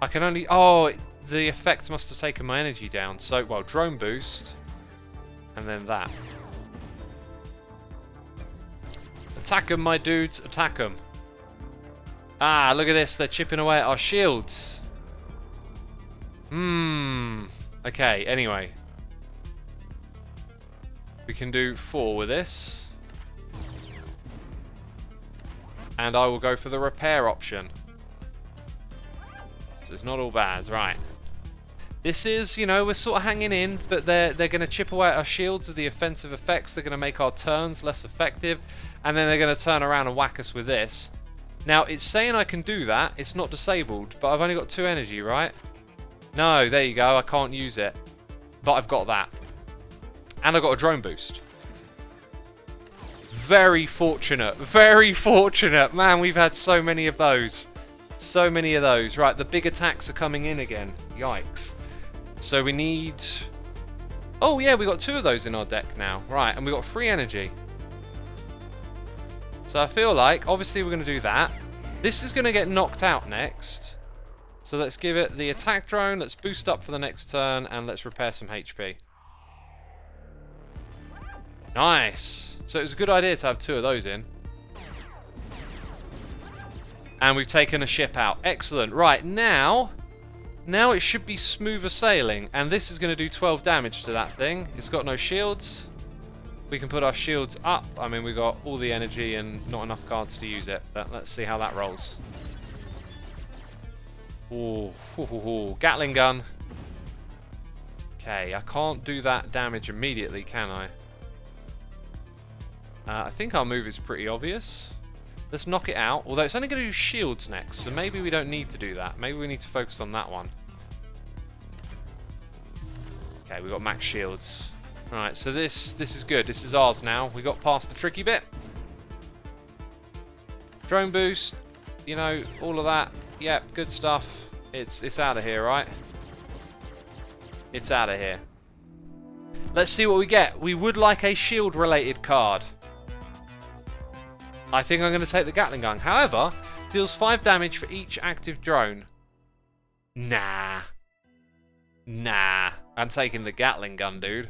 I can only... oh, the effect must have taken my energy down. So, well, drone boost. And then that. Attack them, my dudes. Attack them. Ah, look at this. They're chipping away at our shields. Okay, anyway. We can do 4 with this. And I will go for the repair option. So it's not all bad, right. This is, you know, we're sort of hanging in, but they're going to chip away at our shields with the offensive effects. They're going to make our turns less effective. And then they're going to turn around and whack us with this. Now, it's saying I can do that. It's not disabled, but I've only got 2 energy, right? No, there you go. I can't use it. But I've got that. And I've got a drone boost. Very fortunate. Very fortunate. Man, we've had so many of those. So many of those. Right, the big attacks are coming in again. Yikes. So we need... oh, yeah, we got 2 of those in our deck now. Right, and we got 3 energy. So I feel like, obviously, we're going to do that. This is going to get knocked out next. So let's give it the attack drone, let's boost up for the next turn, and let's repair some HP. Nice! So it was a good idea to have 2 of those in. And we've taken a ship out. Excellent. Right, now it should be smoother sailing. And this is going to do 12 damage to that thing. It's got no shields. We can put our shields up. I mean, we've got all the energy and not enough cards to use it. But let's see how that rolls. Ooh, Gatling gun. Okay, I can't do that damage immediately, can I? I think our move is pretty obvious. Let's knock it out. Although it's only going to do shields next, so maybe we don't need to do that. Maybe we need to focus on that one. Okay, we've got max shields. Alright, so this is good. This is ours now. We got past the tricky bit. Drone boost, you know, all of that. Yep, good stuff. It's out of here, right? It's out of here. Let's see what we get. We would like a shield-related card. I think I'm going to take the Gatling gun. However, deals 5 damage for each active drone. Nah. I'm taking the Gatling gun, dude.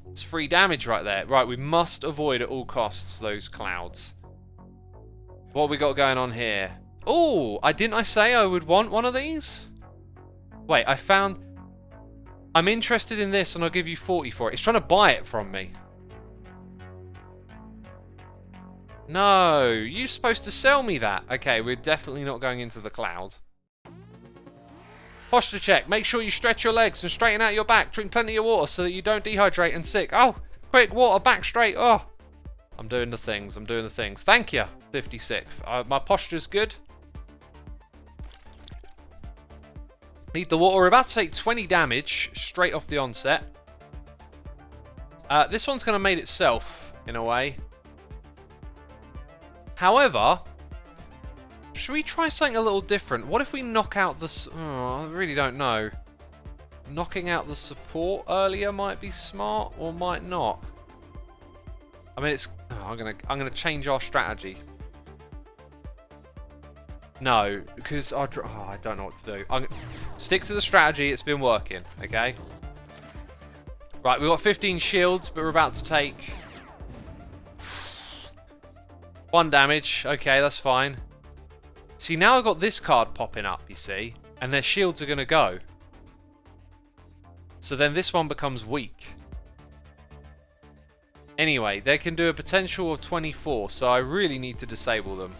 It's 3 damage right there. Right, we must avoid at all costs those clouds. What have we got going on here? Oh, didn't I say I would want one of these? Wait, I'm interested in this and I'll give you 40 for it. It's trying to buy it from me. No, you're supposed to sell me that. Okay, we're definitely not going into the cloud. Posture check. Make sure you stretch your legs and straighten out your back. Drink plenty of water so that you don't dehydrate and sick. Oh, quick, water, back straight. Oh, I'm doing the things. Thank you, 56th. My posture's good. Need the water. We're about to take 20 damage straight off the onset. This one's kind of made itself, in a way. However, should we try something a little different? What if we knock out the... Oh, I really don't know. Knocking out the support earlier might be smart or might not. I mean, it's... Oh, I'm gonna change our strategy. No, because I don't know what to do. Stick to the strategy. It's been working. Okay. Right, we've got 15 shields, but we're about to take 1 damage. Okay, that's fine. See, now I've got this card popping up, you see, and their shields are going to go. So then this one becomes weak. Anyway, they can do a potential of 24, so I really need to disable them.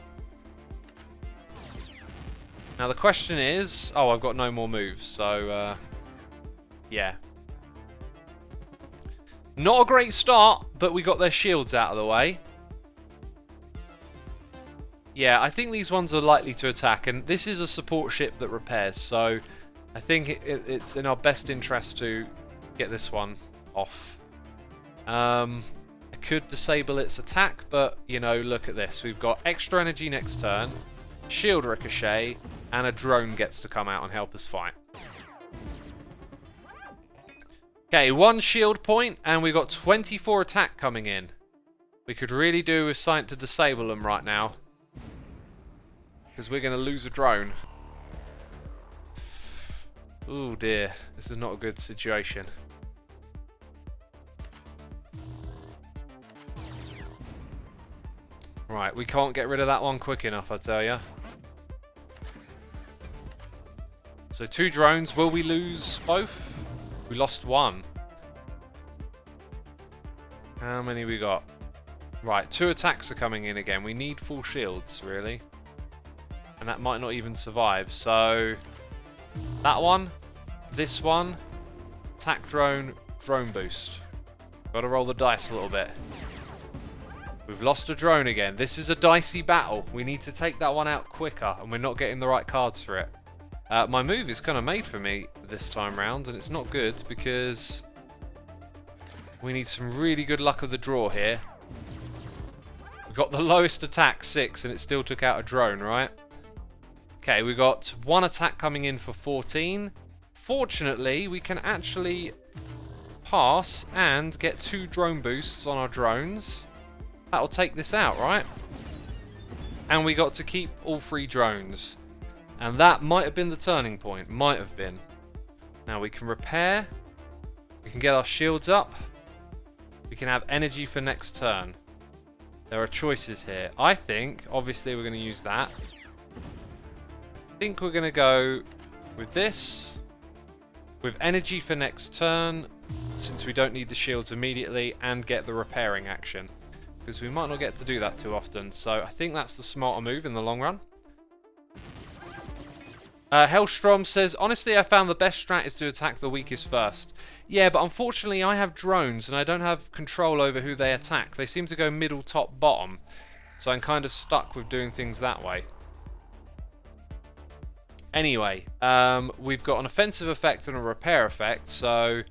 Now the question is... Oh, I've got no more moves, so... yeah. Not a great start, but we got their shields out of the way. Yeah, I think these ones are likely to attack, and this is a support ship that repairs, so I think it's in our best interest to get this one off. I could disable its attack, but, you know, look at this. We've got extra energy next turn, shield ricochet, and a drone gets to come out and help us fight. Okay, 1 shield point, and we've got 24 attack coming in. We could really do with something to disable them right now, because we're going to lose a drone. Oh dear, this is not a good situation. Right, we can't get rid of that one quick enough, I tell ya. So 2 drones, will we lose both? We lost 1. How many we got? Right, 2 attacks are coming in again. We need full shields, really. And that might not even survive. So, that one, this one, attack drone, drone boost. Gotta roll the dice a little bit. We've lost a drone again. This is a dicey battle. We need to take that one out quicker, and we're not getting the right cards for it. My move is kind of made for me this time round, and it's not good because we need some really good luck of the draw here. We got the lowest attack, 6, and it still took out a drone, right? Okay, we got 1 attack coming in for 14. Fortunately, we can actually pass and get 2 drone boosts on our drones. That'll take this out, right? And we got to keep all 3 drones. And that might have been the turning point. Might have been. Now we can repair. We can get our shields up. We can have energy for next turn. There are choices here. I think, obviously, we're going to use that. I think we're going to go with this. With energy for next turn, since we don't need the shields immediately, and get the repairing action. Because we might not get to do that too often. So I think that's the smarter move in the long run. Hellstrom says, honestly, I found the best strat is to attack the weakest first. Yeah, but unfortunately I have drones and I don't have control over who they attack. They seem to go middle, top, bottom. So I'm kind of stuck with doing things that way. Anyway, we've got an offensive effect and a repair effect, so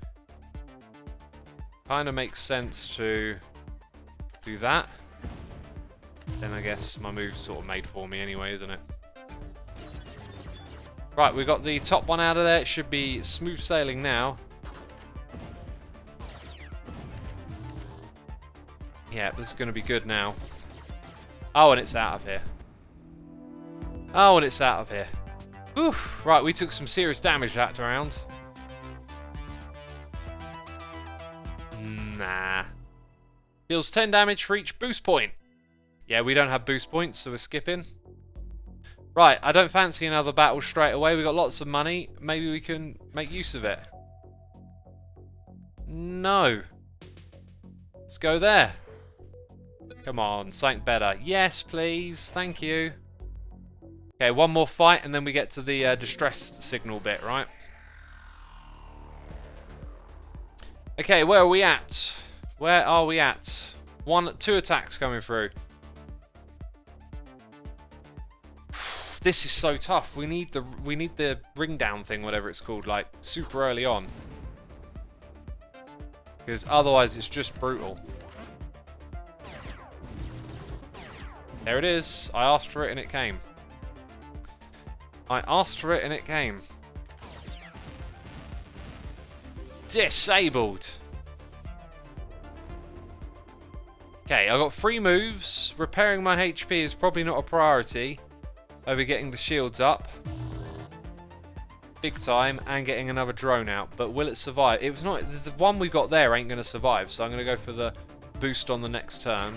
kind of makes sense to do that. Then I guess my move's sort of made for me anyway, isn't it? Right, we got the top one out of there. It should be smooth sailing now. Yeah, this is going to be good now. Oh, and it's out of here. Oh, and it's out of here. Oof. Right, we took some serious damage that round. Nah. Deals 10 damage for each boost point. Yeah, we don't have boost points, so we're skipping. Right, I don't fancy another battle straight away. We've got lots of money. Maybe we can make use of it. No. Let's go there. Come on, something better. Yes, please. Thank you. Okay, one more fight and then we get to the distress signal bit, right? Okay, where are we at? Where are we at? Two attacks coming through. This is so tough. We need the ring down thing, whatever it's called, like super early on. Because otherwise it's just brutal. There it is. I asked for it and it came. I asked for it and it came. Disabled. Okay, I got 3 moves. Repairing my HP is probably not a priority over getting the shields up. Big time, and getting another drone out. But will it survive? It was not. The one we got there ain't going to survive, so I'm going to go for the boost on the next turn.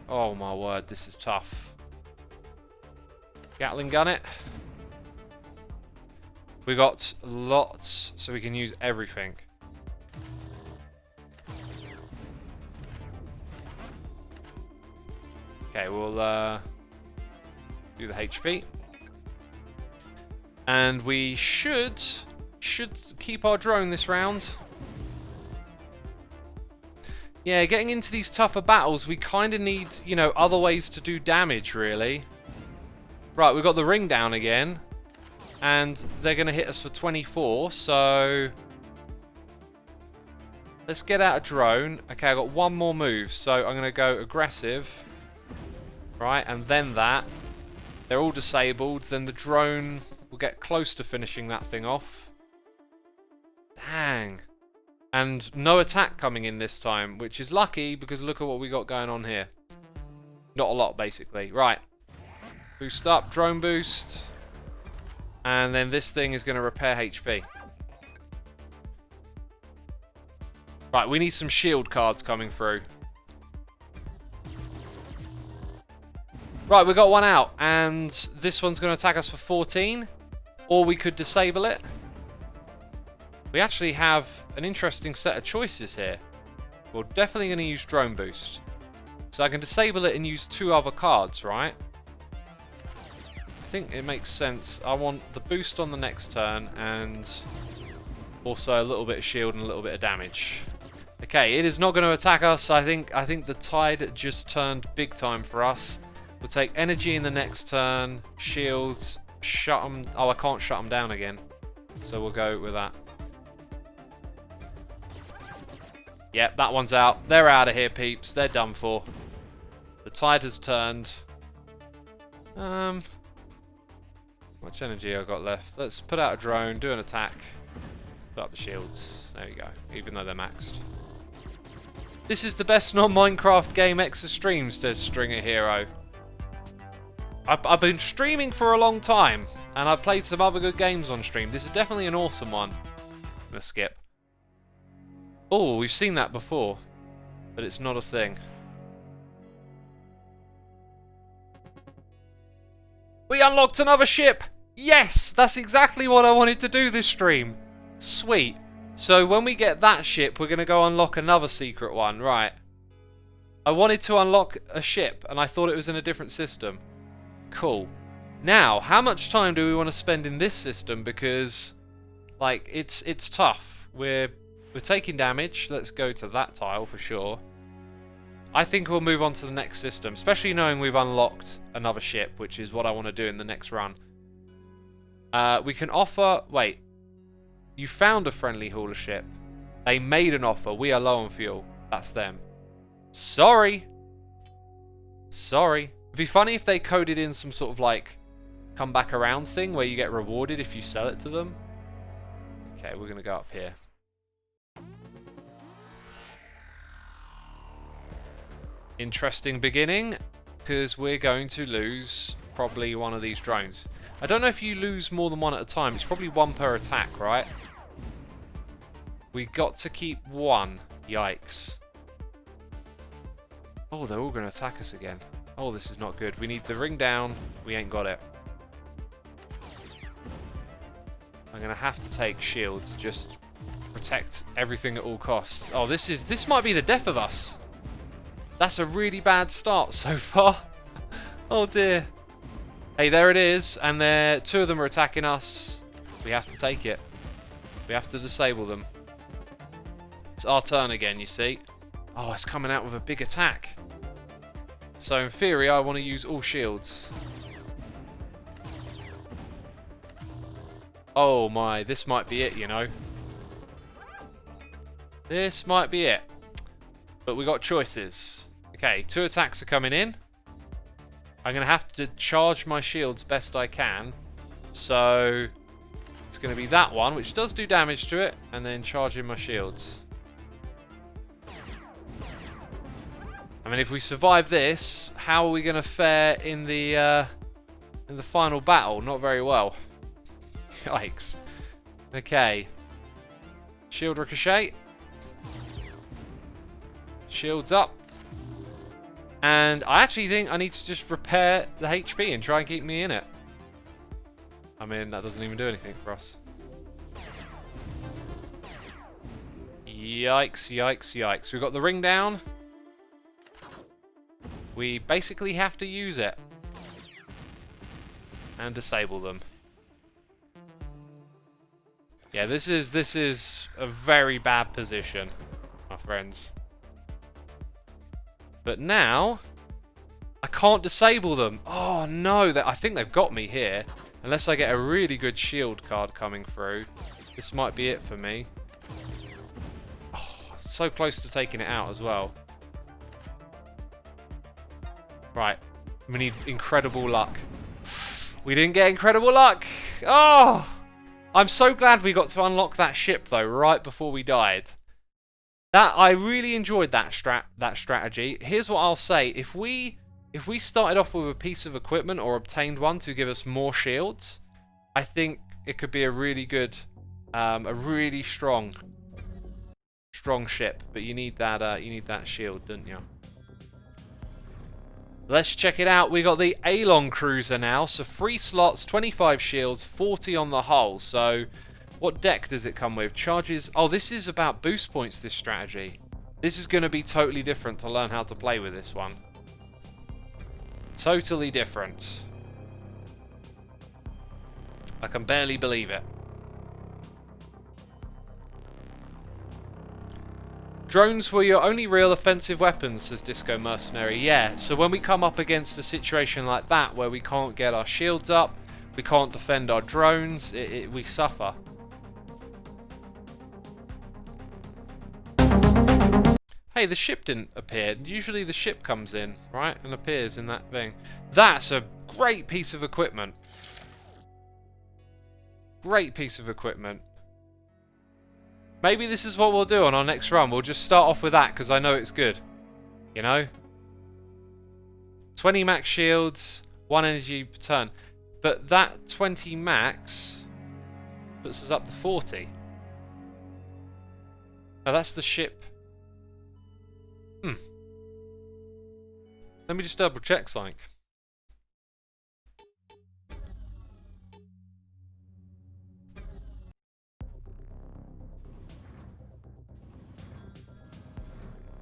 Oh my word, this is tough. Gatling gun it. We got lots, so we can use everything. Okay, we'll do the HP. And we should keep our drone this round. Yeah, getting into these tougher battles, we kind of need, you know, other ways to do damage, really. Right, we've got the ring down again. And they're going to hit us for 24, so let's get out a drone. Okay, I've got one more move, so I'm going to go aggressive. Right, and then that. They're all disabled, then the drone will get close to finishing that thing off. Dang. And no attack coming in this time, which is lucky because look at what we got going on here. Not a lot, basically. Right. Boost up, drone boost. And then this thing is going to repair HP. Right, we need some shield cards coming through. Right, we got one out. And this one's going to attack us for 14. Or we could disable it. We actually have an interesting set of choices here. We're definitely going to use drone boost. So I can disable it and use 2 other cards, right? I think it makes sense. I want the boost on the next turn and also a little bit of shield and a little bit of damage. Okay, it is not going to attack us. I think the tide just turned big time for us. We'll take energy in the next turn. Shields. Shut them. Oh, I can't shut them down again. So we'll go with that. Yep, that one's out. They're out of here, peeps. They're done for. The tide has turned. How much energy I've got left? Let's put out a drone, do an attack. Put up the shields. There you go. Even though they're maxed. This is the best non-Minecraft game Xisuma, says Stringer Hero. I've been streaming for a long time, and I've played some other good games on stream. This is definitely an awesome one. I'm gonna skip. Oh, we've seen that before, but it's not a thing. We unlocked another ship! Yes! That's exactly what I wanted to do this stream. Sweet. So when we get that ship, we're going to go unlock another secret one. Right. I wanted to unlock a ship, and I thought it was in a different system. Cool. Now, how much time do we want to spend in this system? Because, like, it's tough. We're taking damage. Let's go to that tile for sure. I think we'll move on to the next system, especially knowing we've unlocked another ship, which is what I want to do in the next run. We can offer... Wait. You found a friendly hauler ship. They made an offer. We are low on fuel. That's them. Sorry. Sorry. It'd be funny if they coded in some sort of, like, come back around thing where you get rewarded if you sell it to them. Okay, we're going to go up here. Interesting beginning, because we're going to lose probably one of these drones. I don't know if you lose more than one at a time. It's probably one per attack, right? We got to keep one. Yikes. Oh, they're all going to attack us again. Oh, this is not good. We need the ring down. We ain't got it. I'm going to have to take shields. Just protect everything at all costs. Oh, this might be the death of us. That's a really bad start so far. Oh dear. Hey, there it is. And two of them are attacking us. We have to take it. We have to disable them. It's our turn again, you see. Oh, it's coming out with a big attack. So in theory, I want to use all shields. Oh my, this might be it, you know. This might be it. But we got choices. Okay, 2 attacks are coming in. I'm going to have to charge my shields best I can. So it's going to be that one, which does do damage to it, and then charging my shields. I mean, if we survive this, how are we going to fare in the final battle? Not very well. Yikes. Okay. Shield ricochet. Shields up. And I actually think I need to just repair the HP and try and keep me in it. I mean, that doesn't even do anything for us. Yikes, yikes, yikes. We've got the ring down. We basically have to use it. And disable them. Yeah, this is a very bad position, my friends. But now, I can't disable them. Oh no, I think they've got me here. Unless I get a really good shield card coming through. This might be it for me. Oh, so close to taking it out as well. Right, we need incredible luck. We didn't get incredible luck. Oh, I'm so glad we got to unlock that ship though, right before we died. I really enjoyed that strategy. Here's what I'll say: if we started off with a piece of equipment or obtained one to give us more shields, I think it could be a really good, a really strong ship. But you need that shield, don't you? Let's check it out. We got the Alon Cruiser now. So 3 slots, 25 shields, 40 on the hull. So what deck does it come with? Charges... Oh, this is about boost points, this strategy. This is going to be totally different to learn how to play with this one. Totally different. I can barely believe it. Drones were your only real offensive weapons, says Disco Mercenary. Yeah, so when we come up against a situation like that, where we can't get our shields up, we can't defend our drones, we suffer. Hey, the ship didn't appear. Usually the ship comes in, right, and appears in that thing. That's a great piece of equipment. Great piece of equipment. Maybe this is what we'll do on our next run. We'll just start off with that, because I know it's good. You know? 20 max shields, 1 energy per turn. But that 20 max puts us up to 40. Oh, that's the ship. Let me just double check something.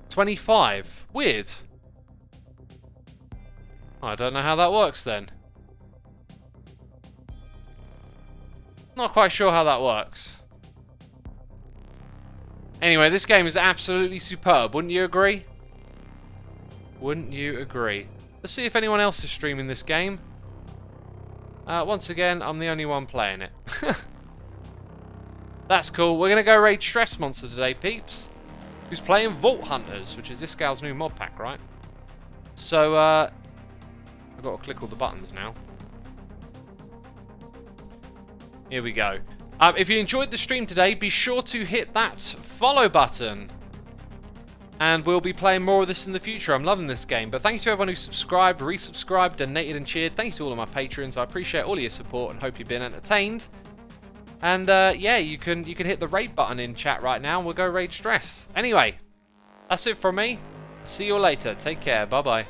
$25. Weird. I don't know how that works then. Not quite sure how that works. Anyway, this game is absolutely superb, wouldn't you agree? Wouldn't you agree? Let's see if anyone else is streaming this game. Once again, I'm the only one playing it. That's cool. We're going to go raid Stress Monster today, peeps. Who's playing Vault Hunters, which is this gal's new mod pack, right? So, I've got to click all the buttons now. Here we go. If you enjoyed the stream today, be sure to hit that follow button. And we'll be playing more of this in the future. I'm loving this game. But thank you to everyone who subscribed, resubscribed, donated and cheered. Thank you to all of my patrons. I appreciate all of your support and hope you've been entertained. And yeah, you can hit the raid button in chat right now. We'll go raid Stress. Anyway, that's it from me. See you all later. Take care. Bye-bye.